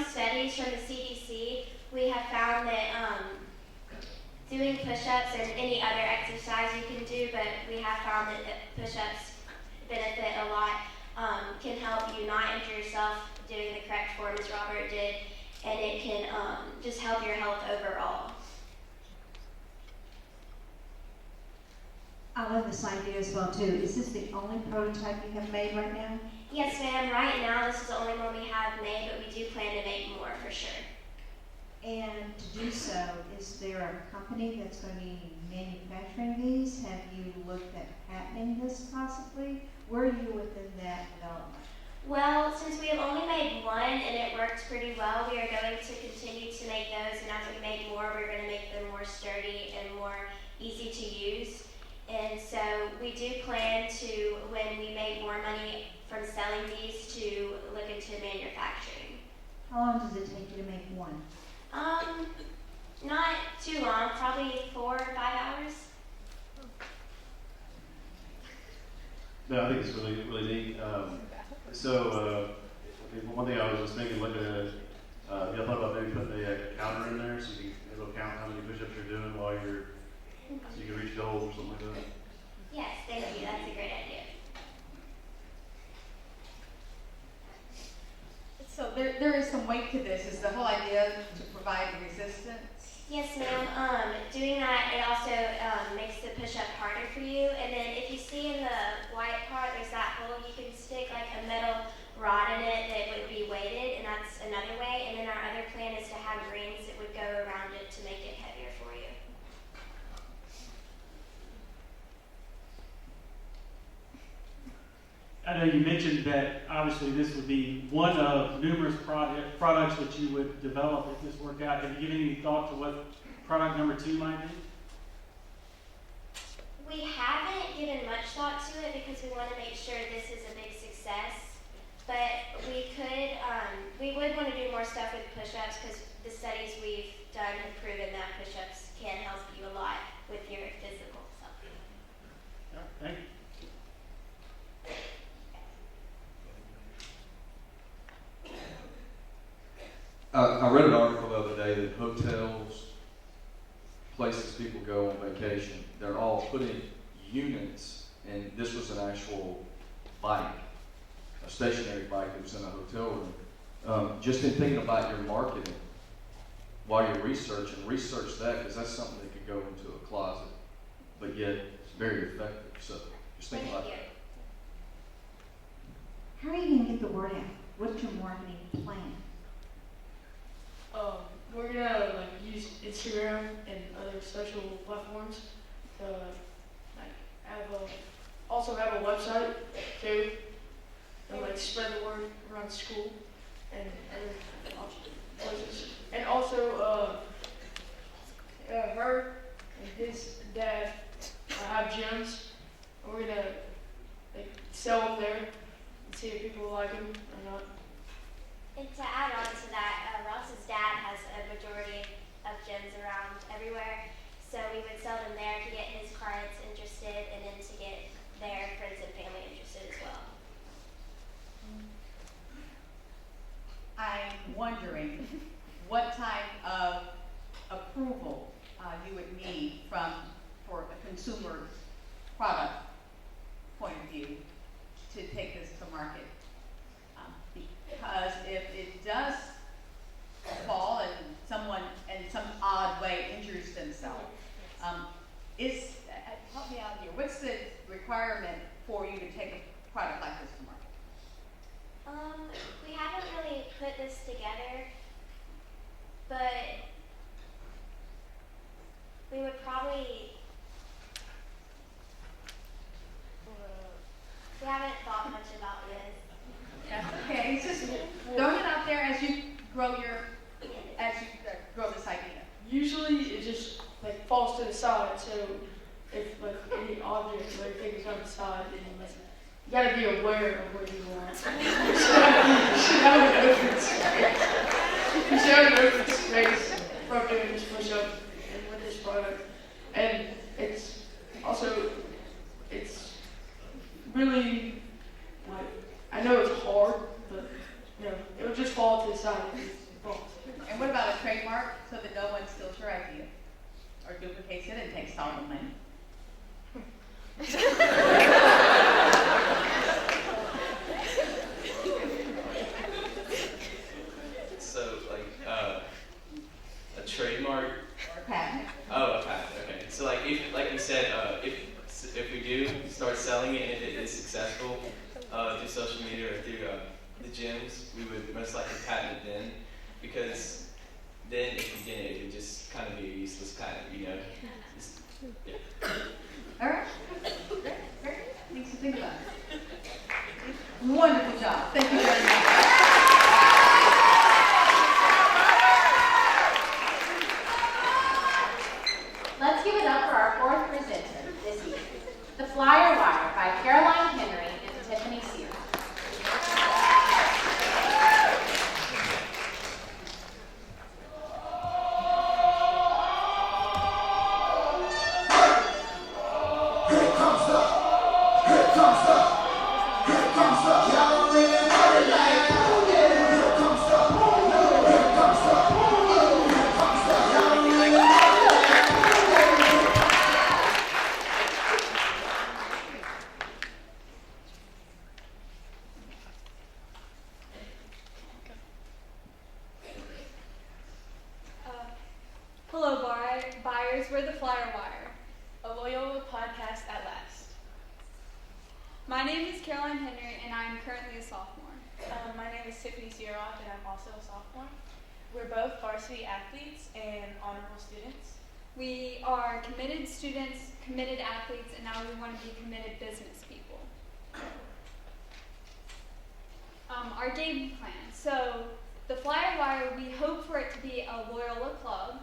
studies from the CDC, we have found that doing push-ups and any other exercise you can do, but we have found that push-ups benefit a lot, can help you not injure yourself doing the correct form as Robert did, and it can just help your health overall. I love this idea as well too. Is this the only prototype you have made right now? Yes, ma'am. Right now, this is the only one we have made, but we do plan to make more for sure. And to do so, is there a company that's going to be manufacturing these? Have you looked at patenting this possibly? Where are you within that development? Well, since we have only made one and it works pretty well, we are going to continue to make those, and as we make more, we're going to make them more sturdy and more easy to use. And so we do plan to, when we make more money from selling these, to look into manufacturing. How long does it take you to make one? Not too long, probably 4 or 5 hours. No, I think it's really, really neat. One thing I was just thinking, looking at it, y'all thought about maybe putting a counter in there so you can count how many push-ups you're doing while so you can reach goals or something like that? Yes, thank you. That's a great idea. So there is some weight to this. Is the whole idea to provide resistance? Yes, ma'am. Doing that, it also makes the push-up harder for you. And then if you see in the white part, there's that hole you can stick like a metal rod in it that would be weighted, and that's another way. And then our other plan is to have rings that would go around it to make it heavier for you. I know you mentioned that obviously this would be one of numerous products that you would develop if this worked out. Have you given any thought to what product number 2 might be? We haven't given much thought to it because we want to make sure this is a big success. But we could, we would want to do more stuff with push-ups because the studies we've done have proven that push-ups can help you a lot with your physical self. Yeah, thank you. I read an article the other day that hotels, places people go on vacation, they're all putting units, and this was an actual bike, a stationary bike that was in a hotel room. Just in thinking about your marketing while you're researching, research that because that's something that could go into a closet, but yet it's very effective. So just think about that. How are you going to get the word out? What's your marketing plan? We're gonna use Instagram and other social platforms to also have a website too, and spread the word around school and other places. And also, her and his dad have gyms. And we're gonna sell them there and see if people like them or not. And to add on to that, Ross's dad has a majority of gyms around everywhere, so we would sell them there to get his clients interested and then to get their friends and family interested as well. I'm wondering what type of approval you would need for a consumer product point of view to take this to market. Because if it does fall and someone in some odd way injures themselves, help me out here. What's the requirement for you to take a product like this to market? We haven't really put this together, but we would probably, we haven't thought much about this. Okay, it's just throwing it out there as you grow this idea. Usually it just falls to the side, so if any object or anything is on the side, then you gotta be aware of where you want. You should have an open space. You should have an open space from doing this push-up and with this product. And it's also, it's really, I know it's hard, but it would just fall to the side if it falls. And what about a trademark so that no one steals your idea or duplicates it and takes all the money? So a trademark. Or a patent. Oh, a patent. Okay. So if, like we said, if we do start selling it and if it is successful through social media or through the gyms, we would most likely patent it then, because then if you get it, it would just kind of be a useless patent, Just, yeah. All right. Great. Great. Things to think about. Wonderful job. Thank you very much. Let's give it up for our fourth presenter this evening, The Flyer Wire by Caroline Henry and Tiffany Sears. Y'all don't really know it like we're the Flyer Wire, a Loyola podcast at last. My name is Caroline Henry, and I am currently a sophomore. My name is Tiffany Sierrock, and I'm also a sophomore. We're both varsity athletes and honorable students. We are committed students, committed athletes, and now we want to be committed business people. Our game plan. So, the Flyer Wire, we hope for it to be a Loyola club.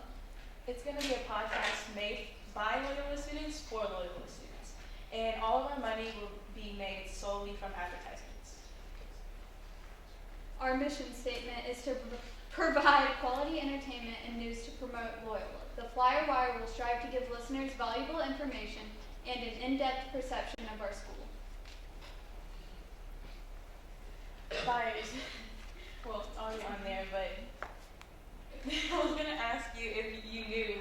It's going to be a podcast made by Loyola students for Loyola students. And all of our money will be made solely from advertisements. Our mission statement is to provide quality entertainment and news to promote Loyola. The Flyer Wire will strive to give listeners valuable information and an in-depth perception of our school. Flyers. Well, it's already on there, but I was going to ask you if you knew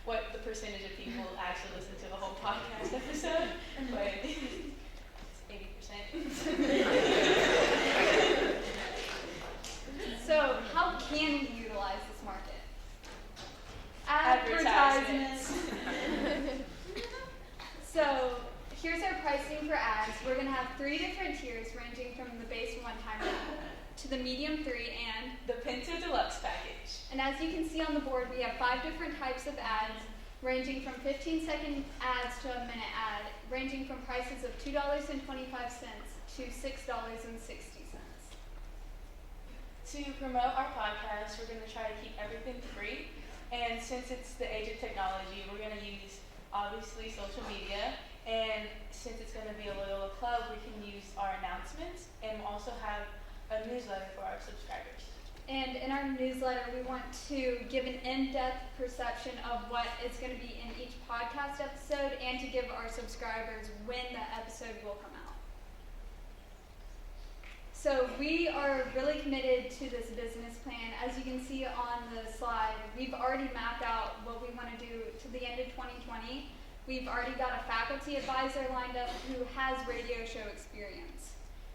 what the percentage of people actually listen to the whole podcast episode, but it's 80%. So, how can we utilize this market? Advertisements. So, here's our pricing for ads. We're going to have 3 different tiers ranging from the base one-time ad to the medium 3 and the Pinto Deluxe package. And as you can see on the board, we have 5 different types of ads ranging from 15-second ads to a minute ad, ranging from prices of $2.25 to $6.60. To promote our podcast, we're going to try to keep everything free. And since it's the age of technology, we're going to use, obviously, social media. And since it's going to be a Loyola club, we can use our announcements and also have a newsletter for our subscribers. And in our newsletter, we want to give an in-depth perception of what is going to be in each podcast episode and to give our subscribers when the episode will come out. So we are really committed to this business plan. As you can see on the slide, we've already mapped out what we want to do to the end of 2020. We've already got a faculty advisor lined up who has radio show experience.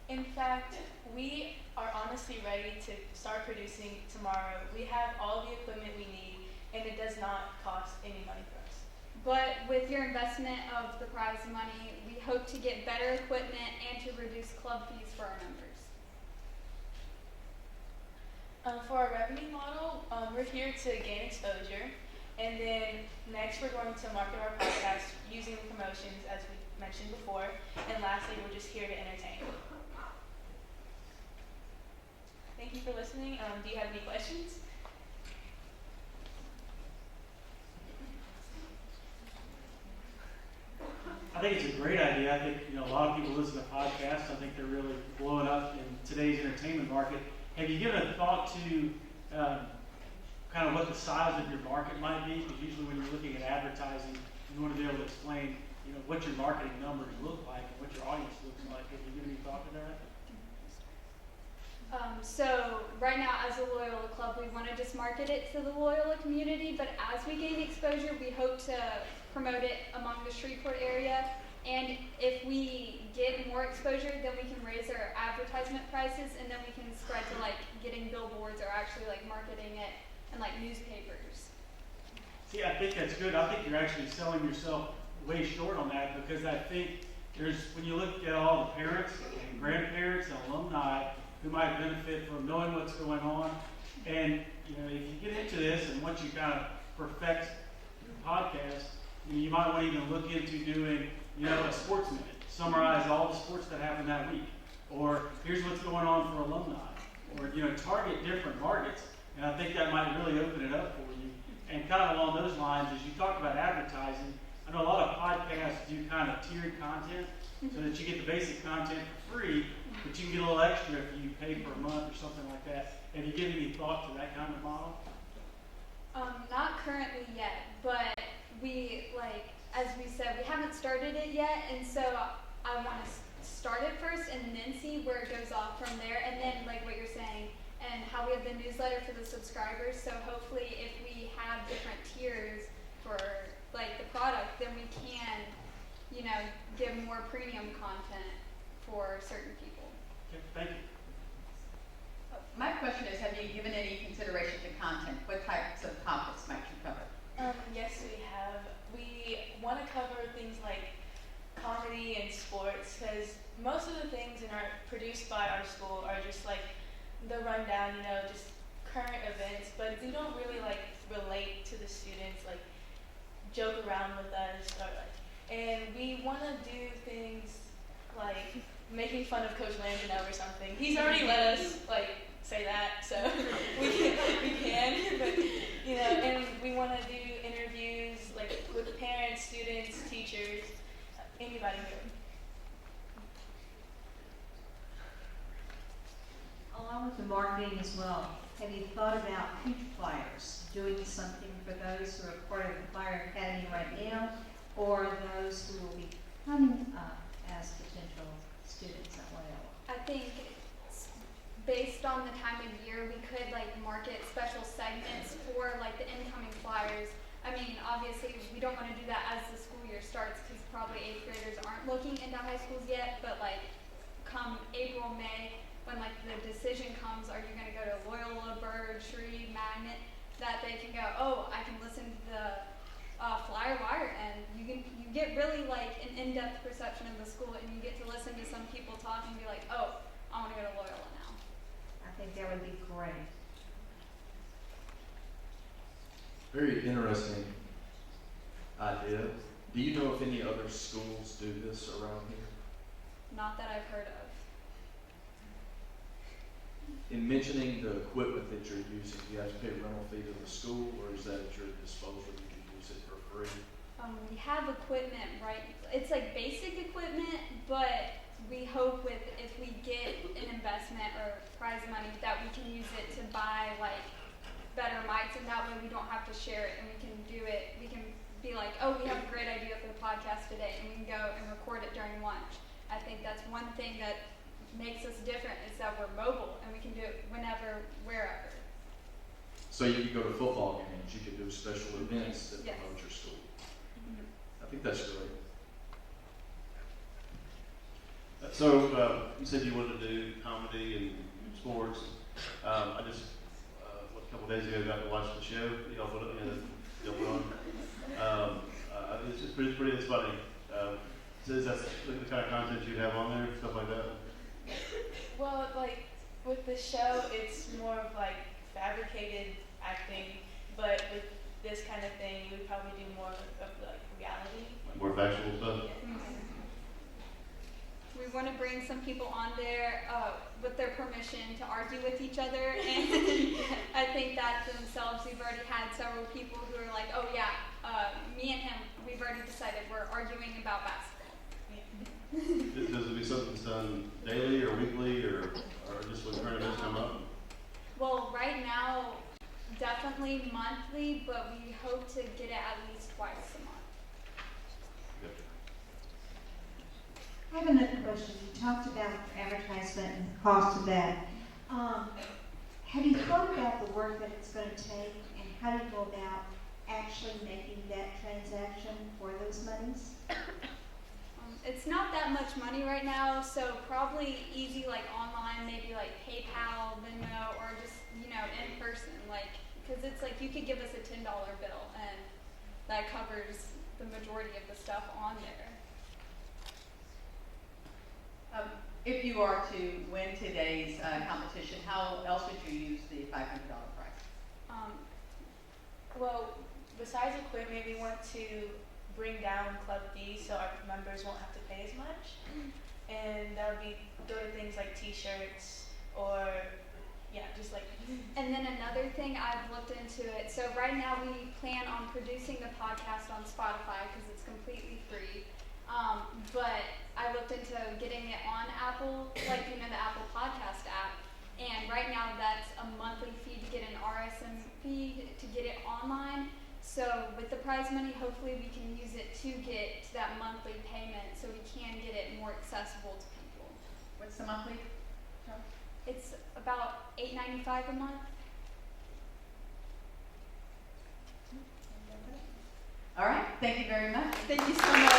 In fact, we are honestly ready to start producing tomorrow. We have all the equipment we need, and it does not cost any money for us. But with your investment of the prize money, we hope to get better equipment and to reduce club fees for our members. For our revenue model, we're here to gain exposure, and then next we're going to market our podcast using the promotions as we mentioned before, and lastly, we're just here to entertain. Thank you for listening. Do you have any questions? I think it's a great idea. I think a lot of people listen to podcasts. I think they're really blowing up in today's entertainment market. Have you given a thought to kind of what the size of your market might be? Because usually when you're looking at advertising, you want to be able to explain, what your marketing numbers look like and what your audience looks like. Have you given any thought to that? So right now as a Loyola club, we want to just market it to the Loyola community, but as we gain exposure, we hope to promote it among the Shreveport area. And if we get more exposure, then we can raise our advertisement prices, and then we can spread to getting billboards or actually marketing it in newspapers. See, I think that's good. I think you're actually selling yourself way short on that, because I think when you look at all the parents and grandparents and alumni who might benefit from knowing what's going on, and if you get into this and once you kind of perfect your podcast, you might want to even look into doing a sports minute, summarize all the sports that happened that week, or here's what's going on for alumni, or target different markets, and I think that might really open it up for you. And kind of along those lines, as you talked about advertising, I know a lot of podcasts do kind of tiered content, so that you get the basic content for free, but you can get a little extra if you pay for a month or something like that. Have you given any thought to that kind of model? Not currently yet, but we, as we said, we haven't started it yet, and so I want to start it first and then see where it goes off from there, and then what you're saying, and how we have the newsletter for the subscribers, so hopefully if we have different tiers for the product, then we can, give more premium content for certain people. Okay, thank you. My question is, have you given any consideration to content? What types of topics might you cover? Yes, we have. our school are just like the rundown, you know, just current events, but they don't really like relate to the students, like joke around with us or like, and we want to do things like making fun of Coach Landino or something. He's already let us like say that, so we can, but you know, and we want to do interviews like with parents, students, teachers, anybody here. Along with the marketing as well, have you thought about future flyers, doing something for those who are part of the Flyer Academy right now, or those who will be coming up as potential students at Loyola? I think based on the time of year, we could like market special segments for like the incoming flyers. I mean, obviously, we don't want to do that as the school year starts because probably 8th graders aren't looking into high schools yet, but like come April, May, when like the decision comes, are you going to go to Loyola, Bird, Shreve, Magnet, that they can go, oh, I can listen to the Flyer Wire, and you get really like an in-depth perception of the school, and you get to listen to some people talk and be like, oh, I want to go to Loyola now. I think that would be great. Very interesting idea. Do you know if any other schools do this around here? Not that I've heard of. In mentioning the equipment that you're using, do you have to pay rental fee to the school, or is that at your disposal? You can use it for free? We have equipment, right? It's like basic equipment, but we hope with if we get an investment or prize money that we can use it to buy like better mics, and that way we don't have to share it, and we can do it. We can be like, oh, we have a great idea for the podcast today, and we can go and record it during lunch. I think that's one thing that makes us different is that we're mobile and we can do it whenever, wherever. So you could go to football games, you could do special events that Yes. promote your school. Mhm. I think that's great. So you said you wanted to do comedy and sports. I just a couple days ago got to watch the show y'all put on. It's just pretty. It's funny. So is that the kind of content you have on there, stuff like that? Well, like with the show, it's more of like fabricated acting, but with this kind of thing, we would probably do more of like reality. Like more factual stuff? We want to bring some people on there with their permission to argue with each other, and I think that themselves, we've already had several people who are like, oh yeah, me and him, we've already decided we're arguing about basketball. Does it be something that's done daily or weekly or just when current events come up? Well, right now, definitely monthly, but we hope to get it at least twice a month. I have another question. You talked about advertisement and the cost of that. Have you thought about the work that it's going to take, and how do you go about actually making that transaction for those monies? It's not that much money right now, so probably easy like online, maybe like PayPal, Venmo, or just, you know, in person, like, because it's like you could give us a $10 bill and that covers the majority of the stuff on there. If you are to win today's competition, how else would you use the $500 prize? Well, besides equipment, we want to bring down club fees so our members won't have to pay as much, and that would be go to things like T-shirts or just like. And then another thing, I've looked into it. So right now we plan on producing the podcast on Spotify because it's completely free. But I looked into getting it on Apple, like, you know, the Apple Podcast app. And right now that's a monthly fee to get an RSM feed to get it online. So with the prize money, hopefully we can use it to get to that monthly payment so we can get it more accessible to people. What's the monthly? It's about $8.95 a month. All right, thank you very much. Thank you so much.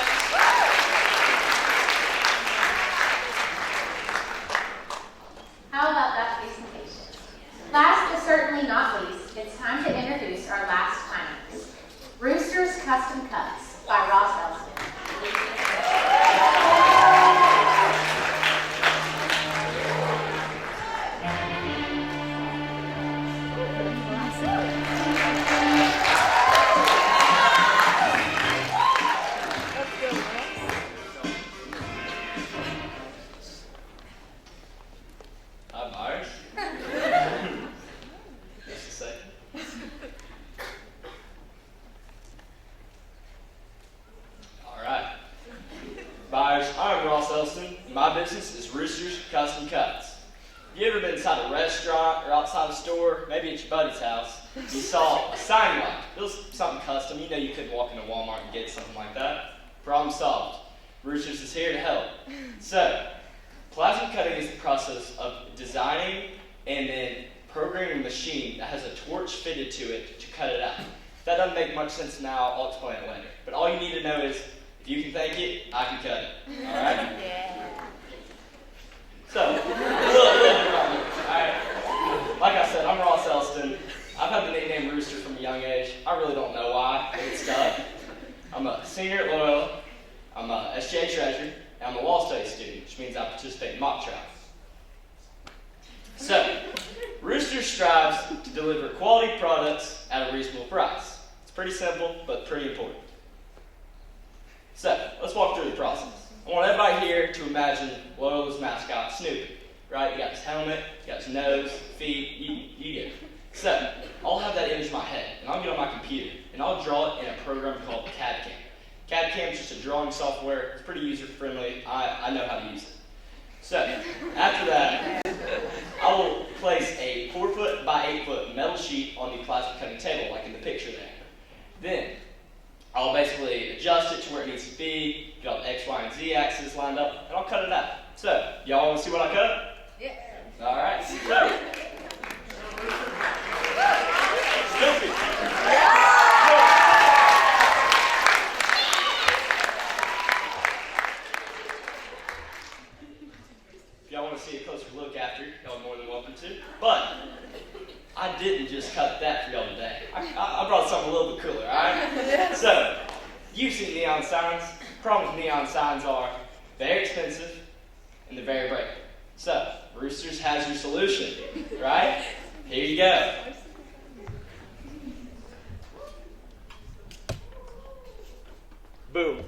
How about that presentation? Last but certainly not least, it's time to introduce our last finalists. Rooster's Custom Cuts by Ross Elston. business is Roosters Custom Cuts. You ever been inside a restaurant or outside a store, maybe at your buddy's house, you saw a sign like, it was something custom, you know you couldn't walk into Walmart and get something like that. Problem solved. Roosters is here to help. So, plasma cutting is the process of designing and then programming a machine that has a torch fitted to it to cut it out. If that doesn't make much sense now, I'll explain it later. But all you need to know is, if you can think it, I can cut it. Alright? Yeah. So, a little bit about me. Alright. Like I said, I'm Ross Elston. I've had the nickname Rooster from a young age. I really don't know why. It stuck. I'm a senior at Loyola. I'm a SGA treasurer. And I'm a law studies student, which means I participate in mock trials. So, Rooster strives to deliver quality products at a reasonable price. It's pretty simple, but pretty important. So, let's walk through the process. I want everybody here to imagine Loyola's mascot, Snoopy. Right? You got his helmet, you got his nose, feet, you get it. So, I'll have that image in my head, and I'll get on my computer, and I'll draw it in a program called CAD-CAM. CAD-CAM is just a drawing software. It's pretty user-friendly. I know how to use it. So, after that, I will place a 4-foot by 8-foot metal sheet on the plasma cutting table, like in the picture there. Then, I'll basically adjust it to where it needs to be, get all the X, Y, and Z axes lined up, and I'll cut it out. So, y'all want to see what I cut? Yeah. All right. So, Snoopy. If y'all want to see a closer look after, y'all are more than welcome to. But I didn't just cut that for y'all today. I brought something a little bit cooler, all right? So, you've seen neon signs. Problem with neon signs are very expensive and they're very breakable. So, Roosters has your solution, right? Here you go. Boom.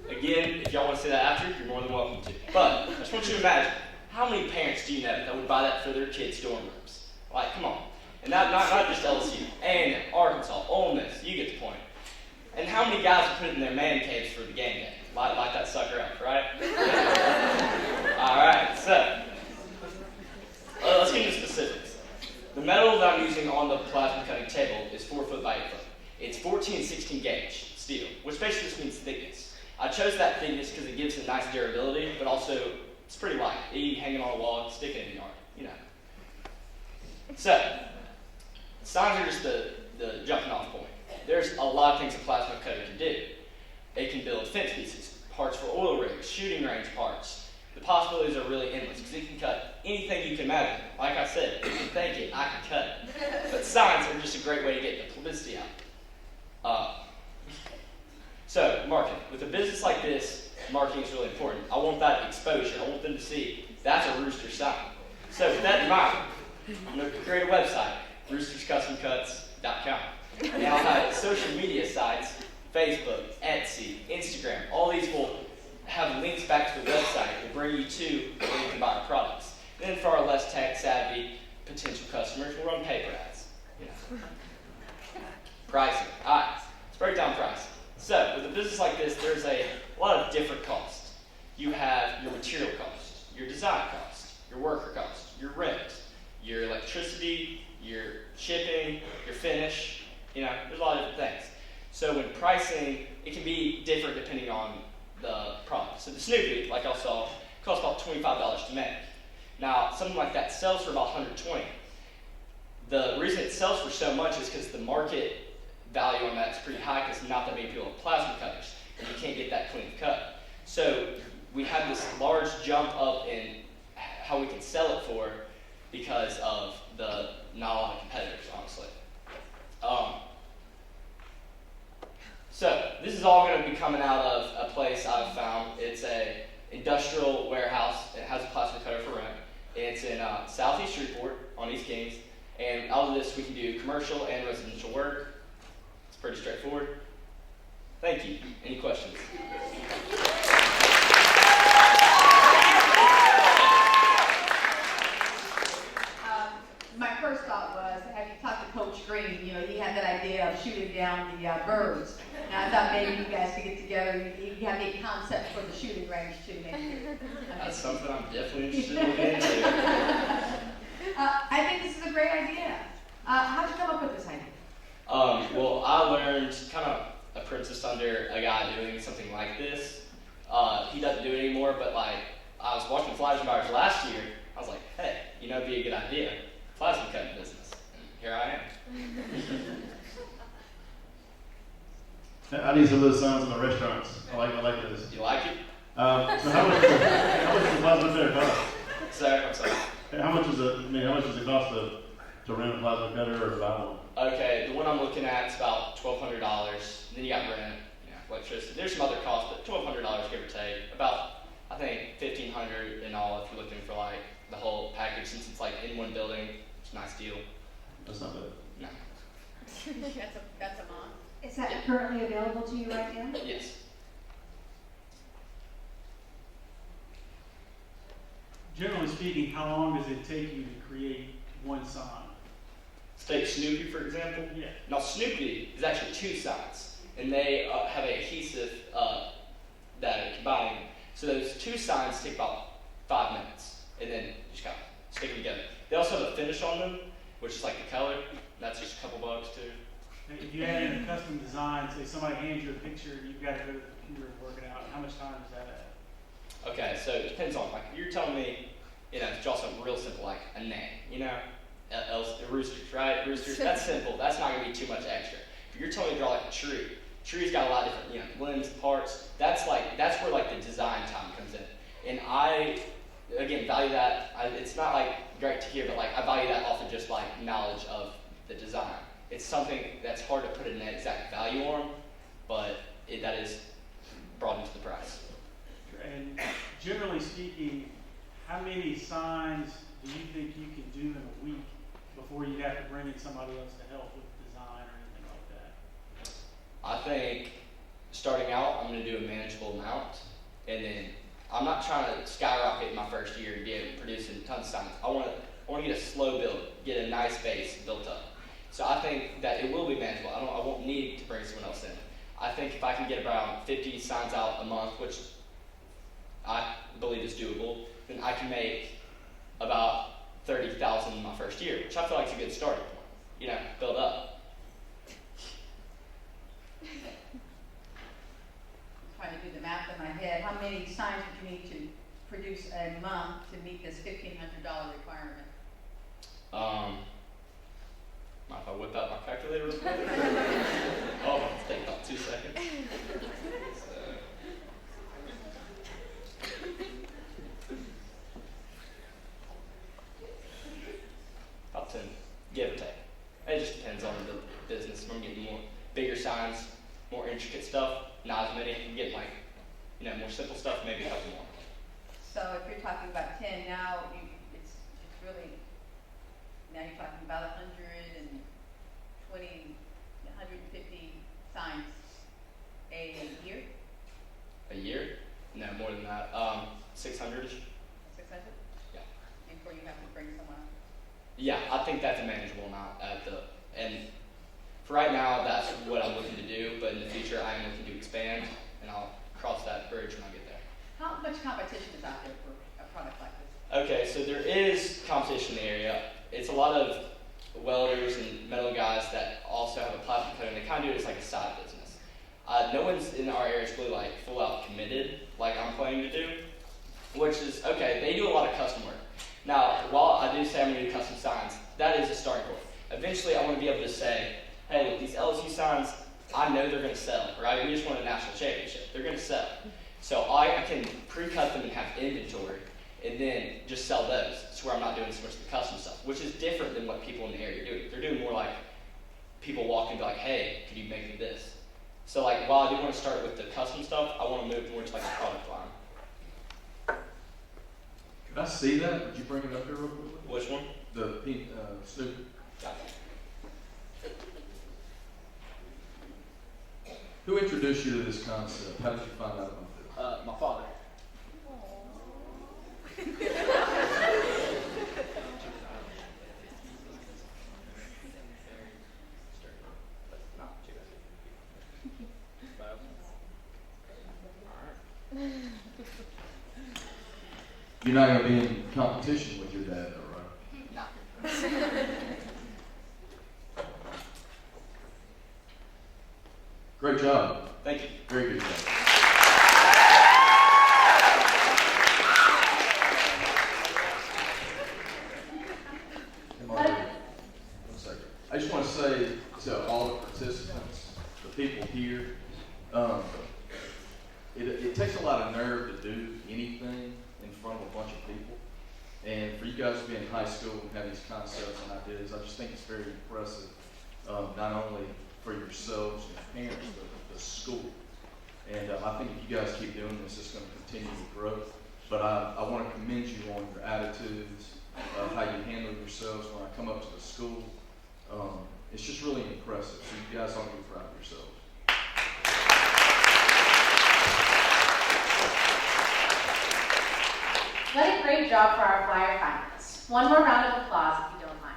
Again, if y'all want to see that after, you're more than welcome to. But I just want you to imagine, how many parents do you know that would buy that for their kids' dorm rooms? Like, come on. And not just LSU, A&M, Arkansas, Ole Miss, you get the point. And how many guys would put it in their man caves for the game day? Light that sucker up, right? Alright, so, let's get into specifics. The metal that I'm using on the plasma cutting table is 4-foot by 8-foot. It's 14-16 gauge steel, which basically just means thickness. I chose that thickness because it gives it nice durability, but also it's pretty light. You can hang it on a wall, stick it in the yard, you know. So, signs are just the jumping off point. There's a lot of things a plasma cutter can do. It can build fence pieces, parts for oil rigs, shooting range parts. The possibilities are really endless because it can cut anything you can imagine. Like I said, if you can think it, I can cut it. But signs are just a great way to get the publicity out. So, marketing. With a business like this, marketing is really important. I want that exposure. I want them to see that's a Rooster sign. So, with that in mind, I'm going to create a website, roosterscustomcuts.com. And I'll have social media sites, Facebook, Etsy, Instagram. All these will have links back to the website that will bring you to where you can buy our products. And then for our less tech-savvy potential customers, we'll run paper ads. You know. Pricing. All right, let's break down pricing. So, with a business like this, there's a lot of different costs. You have your material cost, your design cost, your worker cost, your rent, your electricity, your shipping, your finish. You know, there's a lot of different things. So when pricing, it can be different depending on the product. So the Snoopy, like I saw, costs about $25 to make. Now, something like that sells for about $120. The reason it sells for so much is because the market value on that is pretty high because not that many people have plasma cutters, and you can't get that clean cut. So we have this large jump up in how we can sell it for because of the not a lot of competitors, honestly. So this is all going to be coming out of a place I've found. It's a industrial warehouse. It has a plasma cutter for rent. It's in Southeast Shreveport on East Kings. And out of this, we can do commercial and residential work. It's pretty straightforward. Thank you. Any questions? My first thought was, have you talked around the birds. And I thought maybe you guys could get together, you have a concept for the shooting range too, maybe. That's something I'm definitely interested in looking into. I think this is a great idea. How'd you come up with this idea? Well, I learned, kind of apprenticed under a guy doing something like this. He doesn't do it anymore, but like, I was watching Flyers and Buyers last year. I was like, hey, you know, it'd be a good idea. Plasma cutting business. And here I am. I need some of those signs in the restaurants. I like those. You like it? So how much does the plasma cutter cost? Sorry, I'm sorry. How much does it cost to rent a plasma cutter or to buy one? Okay, the one I'm looking at is about $1,200. Then you got rent, electricity. There's some other costs, but $1,200 give or take. About, I think, $1,500 in all if you're looking for like the whole package. Since it's like in one building, it's a nice deal. That's not bad. No. That's a month. Is that currently available to you right now? Yes. Generally speaking, how long does it take you to create one sign? Let's take Snoopy, for example. Yeah. Now, Snoopy is actually two signs, and they have an adhesive that are combining. So those two signs take about 5 minutes, and then you just gotta stick them together. They also have a finish on them, which is like the color. That's just a couple bucks too. And if you add in a custom design, say somebody hands you a picture, you've got to go to the computer and work it out. How much time does that add? Okay, so it depends on, like, you're telling me, draw something real simple, like a name, roosters, right? Roosters, that's simple. That's not going to be too much extra. If you're telling me to draw like a tree, tree's got a lot of different, limbs, parts. That's where like the design time comes in. And I, again, value that. It's not like great to hear, but like I value that off of just like knowledge of the design. It's something that's hard to put an exact value on, but that is brought into the price. And generally speaking, how many signs do you think you can do in a week before you have to bring in somebody else to help with design or anything like that? I think starting out, I'm going to do a manageable amount, and then I'm not trying to skyrocket in my first year and get producing tons of signs. I want to get a slow build, get a nice base built up. So I think that it will be manageable. I won't need to bring someone else in. I think if I can get around 50 signs out a month, which I believe is doable, then I can make about 30,000 in my first year, which I feel like is a good starting point. Build up. Trying to do the math in my head. How many signs would you need to produce a month to meet this $1,500 requirement? Mind if I whip out my calculator real quick? Oh, it's taking about 2 seconds. About 10, give or take. It just depends on the business. If I'm getting more bigger signs, more intricate stuff, not as many. If I'm getting like, more simple stuff, maybe a couple more. So if you're talking about 10 now, it's really, now you're talking about 150 signs a year? A year? No, more than that. 600-ish. 600? Yeah. Before you have to bring someone else? Yeah, I think that's a manageable amount and for right now, that's what I'm looking to do, but in the future, I am looking to expand, and I'll cross that bridge when I get there. How much competition is out there for a product like this? Okay, so there is competition in the area. It's a lot of welders and metal guys that also have a plasma cutter, and they kind of do it as like a side business. No one's in our area is really like full out committed like I'm planning to do, which is, okay, they do a lot of custom work. Now, while I do say I'm going to do custom signs, that is a starting point. Eventually, I want to be able to say, hey, look, these LSU signs, I know they're going to sell, right? We just won a national championship. They're going to sell. So I can pre-cut them and have inventory, and then just sell those. It's where I'm not doing so much of the custom stuff, which is different than what people in the area are doing. They're doing more like people walking and be like, hey, could you make me this? So like, while I do want to start with the custom stuff, I want to move more to like a product line. Could I see that? Would you bring it up here real quick? Which one? The pink Snoopy. Got it. Who introduced you to this concept? How did you find out about this? My father. You're not going to be in competition with your dad, though, right? No. Great job. Thank you. Very good job. One second. I just want to say to all the participants, the people here, it takes a lot of nerve to do anything in front of a bunch of people. And for you guys to be in high school and have these concepts and ideas, I just think it's very impressive, not only for yourselves and your parents, but the school. And I think if you guys keep doing this, it's going to continue to grow. But I want to commend you on your attitudes, how you handle yourselves when I come up to the school. It's just really impressive. So you guys ought to be proud of yourselves. What a great job for our flyer finalists. One more round of applause if you don't mind.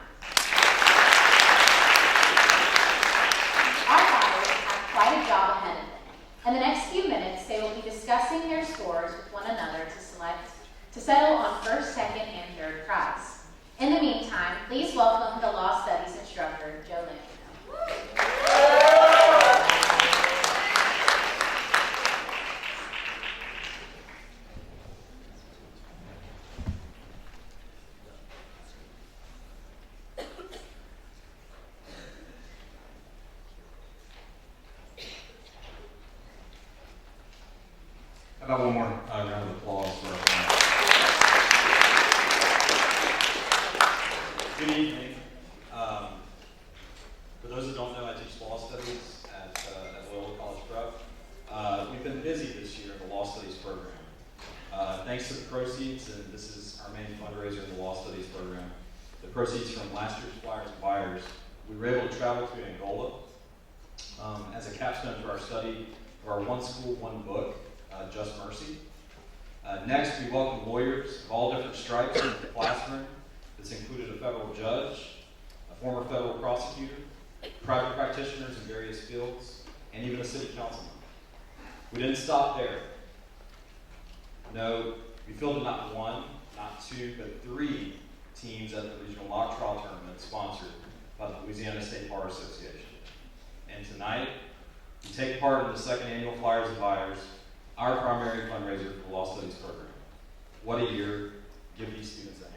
Our flyers have quite a job ahead of them. In the next few minutes, they will be discussing their scores with one another to settle on first, second, and third prize. In the meantime, please welcome the Law Studies instructor, Joe Lynn. How about one more round of applause for our Good evening. For those that don't know, I teach law studies at Loyola College Prep. We've been busy this year in the law studies program. Thanks to the proceeds, and this is our main fundraiser in the law studies program, the proceeds from last year's Flyers and Buyers, we were able to travel to Angola as a capstone to our study of our One School, One Book, Just Mercy. Next, we welcome lawyers of all different stripes into the classroom. This included a federal judge, a former federal prosecutor, private practitioners in various fields, and even a city councilman. We didn't stop there. No, we fielded not one, not two, but 3 teams at the regional mock trial tournament sponsored by the Louisiana State Bar Association. And tonight, we take part in the 2nd annual Flyers and Buyers, our primary fundraiser for the Law Studies program. What a year. Give these students a hand.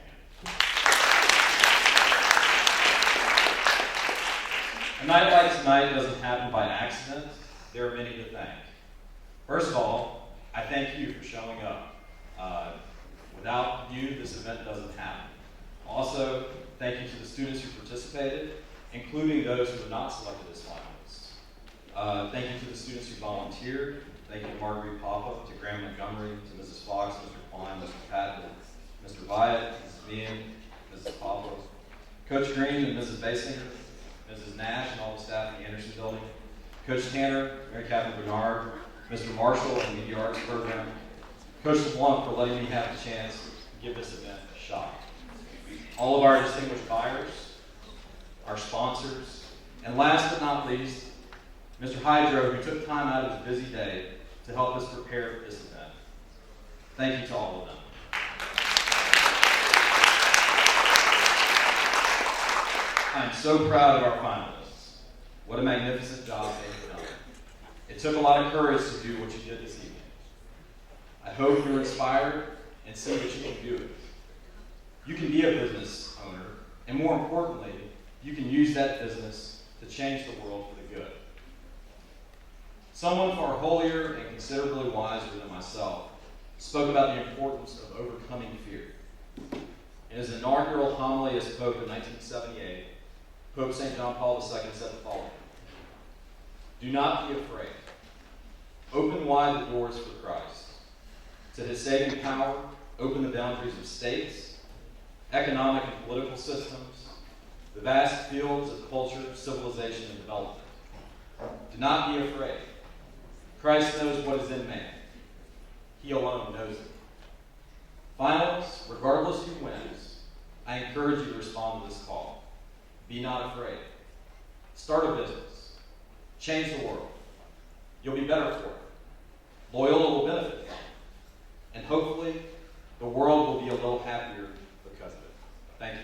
A night like tonight doesn't happen by accident. There are many to thank. First of all, I thank you for showing up. Without you, this event doesn't happen. Also, thank you to the students who participated, including those who were not selected as finalists. Thank you to the students who volunteered. Thank you to Marguerite Papa, to Graham Montgomery, to Mrs. Fox, Mr. Klein, Mr. Patton, Mr. Wyatt, Mrs. Meehan, Mrs. Papa, Coach Green and Mrs. Basinger, Mrs. Nash and all the staff in the Anderson Building, Coach Tanner, Mary Catherine Bernard, Mr. Marshall and the Media Arts Program, Coach LeBlanc for letting me have the chance to give this event a shot. All of our distinguished buyers, our sponsors, and last but not least, Mr. Hydro, who took time out of his busy day to help us prepare for this event. Thank you to all of them. I'm so proud of our finalists. What a magnificent job they've done. It took a lot of courage to do what you did this evening. I hope you're inspired and see that you can do it. You can be a business owner, and more importantly, you can use that business to change the world for the good. Someone far holier and considerably wiser than myself spoke about the importance of overcoming fear. In his inaugural homily as Pope in 1978, Pope St. John Paul II said the following: "Do not be afraid. Open wide the doors for Christ. To his saving power, open the boundaries of states, economic and political systems, the vast fields of culture, civilization, and development. Do not be afraid. Christ knows what is in man. He alone knows it. Finals, regardless who wins, I encourage you to respond to this call. Be not afraid. Start a business. Change the world. you'll be better for it. Loyola will benefit from it. And hopefully, the world will be a little happier because of it. Thank you.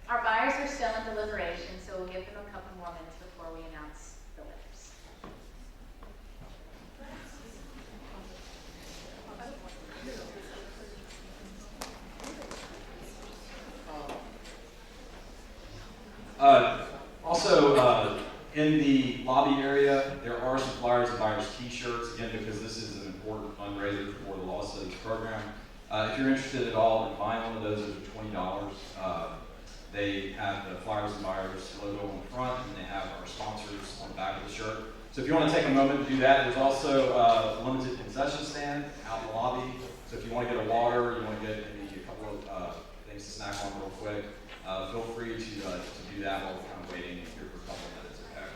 Our buyers are still in deliberation, so we'll give them a couple more minutes before we announce the winners. Also, in the lobby area, there are some flyers and buyers t-shirts, again, because this is an important fundraiser for the Law Studies program. If you're interested at all in buying one of those are $20. They have the Flyers and Buyers logo on the front, and they have our sponsors on the back of the shirt. So if you want to take a moment to do that, there's also a limited concession stand out in the lobby. So if you want to get a water, you want to get maybe a couple of things to snack on real quick, feel free to do that while we're kind of waiting here for a couple of minutes. Okay?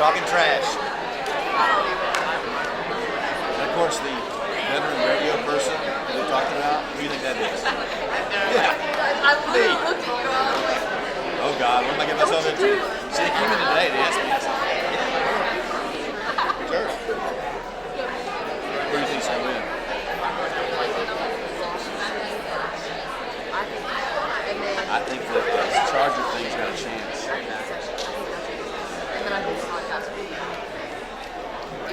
talking trash. And of course, the veteran radio person that they talked about, who do you think that is? Me. Oh God, what am I getting myself into? See, they came in today, they asked me. Sure. Who do you think's going to win? I think that the Charger thing's got a chance. And then I think the podcast will be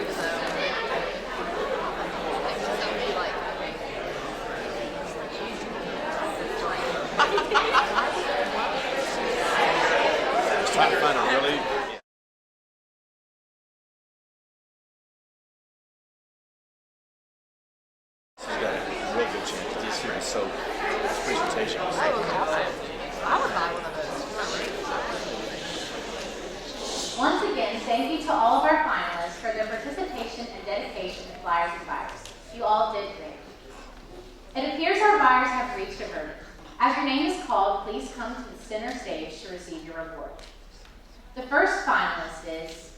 even though I was trying to find a really he's got a real good chance. He's going to be so his presentation was so I would buy one of those. Once again, thank you to all of our finalists for their participation and dedication to Flyers and Fires. You all did great. It appears our buyers have reached a verdict. As your name is called, please come to the center stage to receive your reward. The first finalist is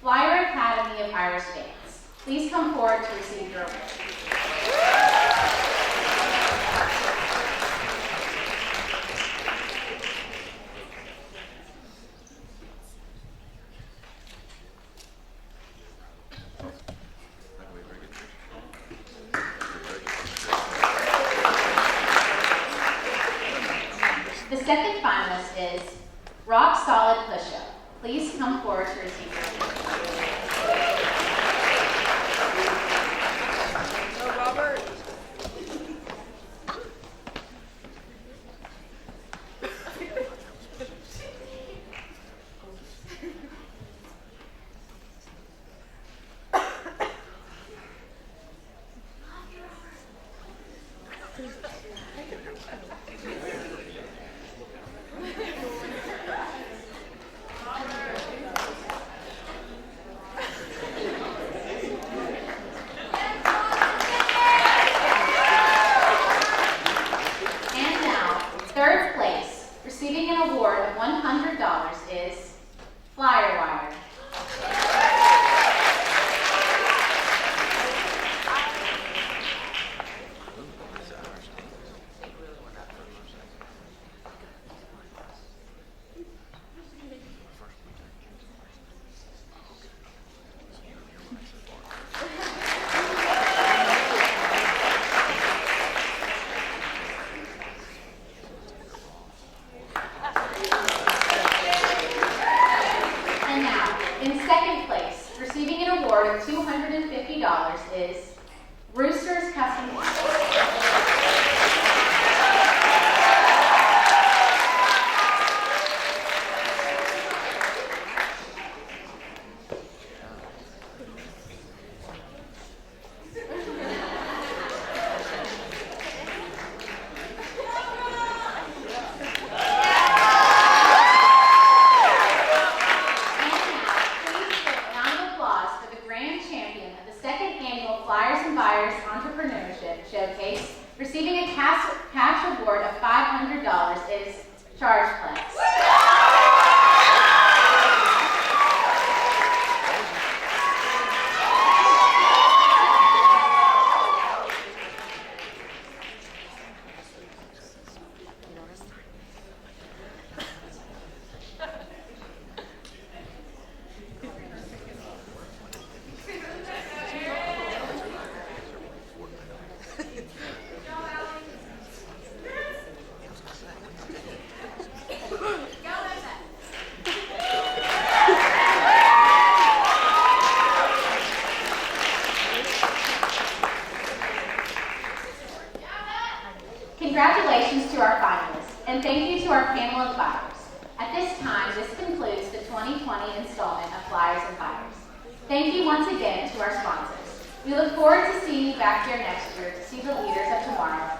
Flyer Academy of Irish Dance. Please come forward to receive your award. The second finalist is Rock Solid Push-Up. Please come forward to receive your award. So Robert. And now, third place, receiving an award of $100 is Flyer Wire. And now, in second place, receiving an award of $250 is Roosters Custom. Round of applause for the grand champion of the second annual Flyers and Buyers Entrepreneurship Showcase, receiving a cash award of $500 is ChargePlex. Congratulations to our finalists, and thank you to our panel of buyers. At this time, this concludes the 2020 installment of Flyers and Buyers. Thank you once again to our sponsors. We look forward to seeing you back here next year to see the leaders of tomorrow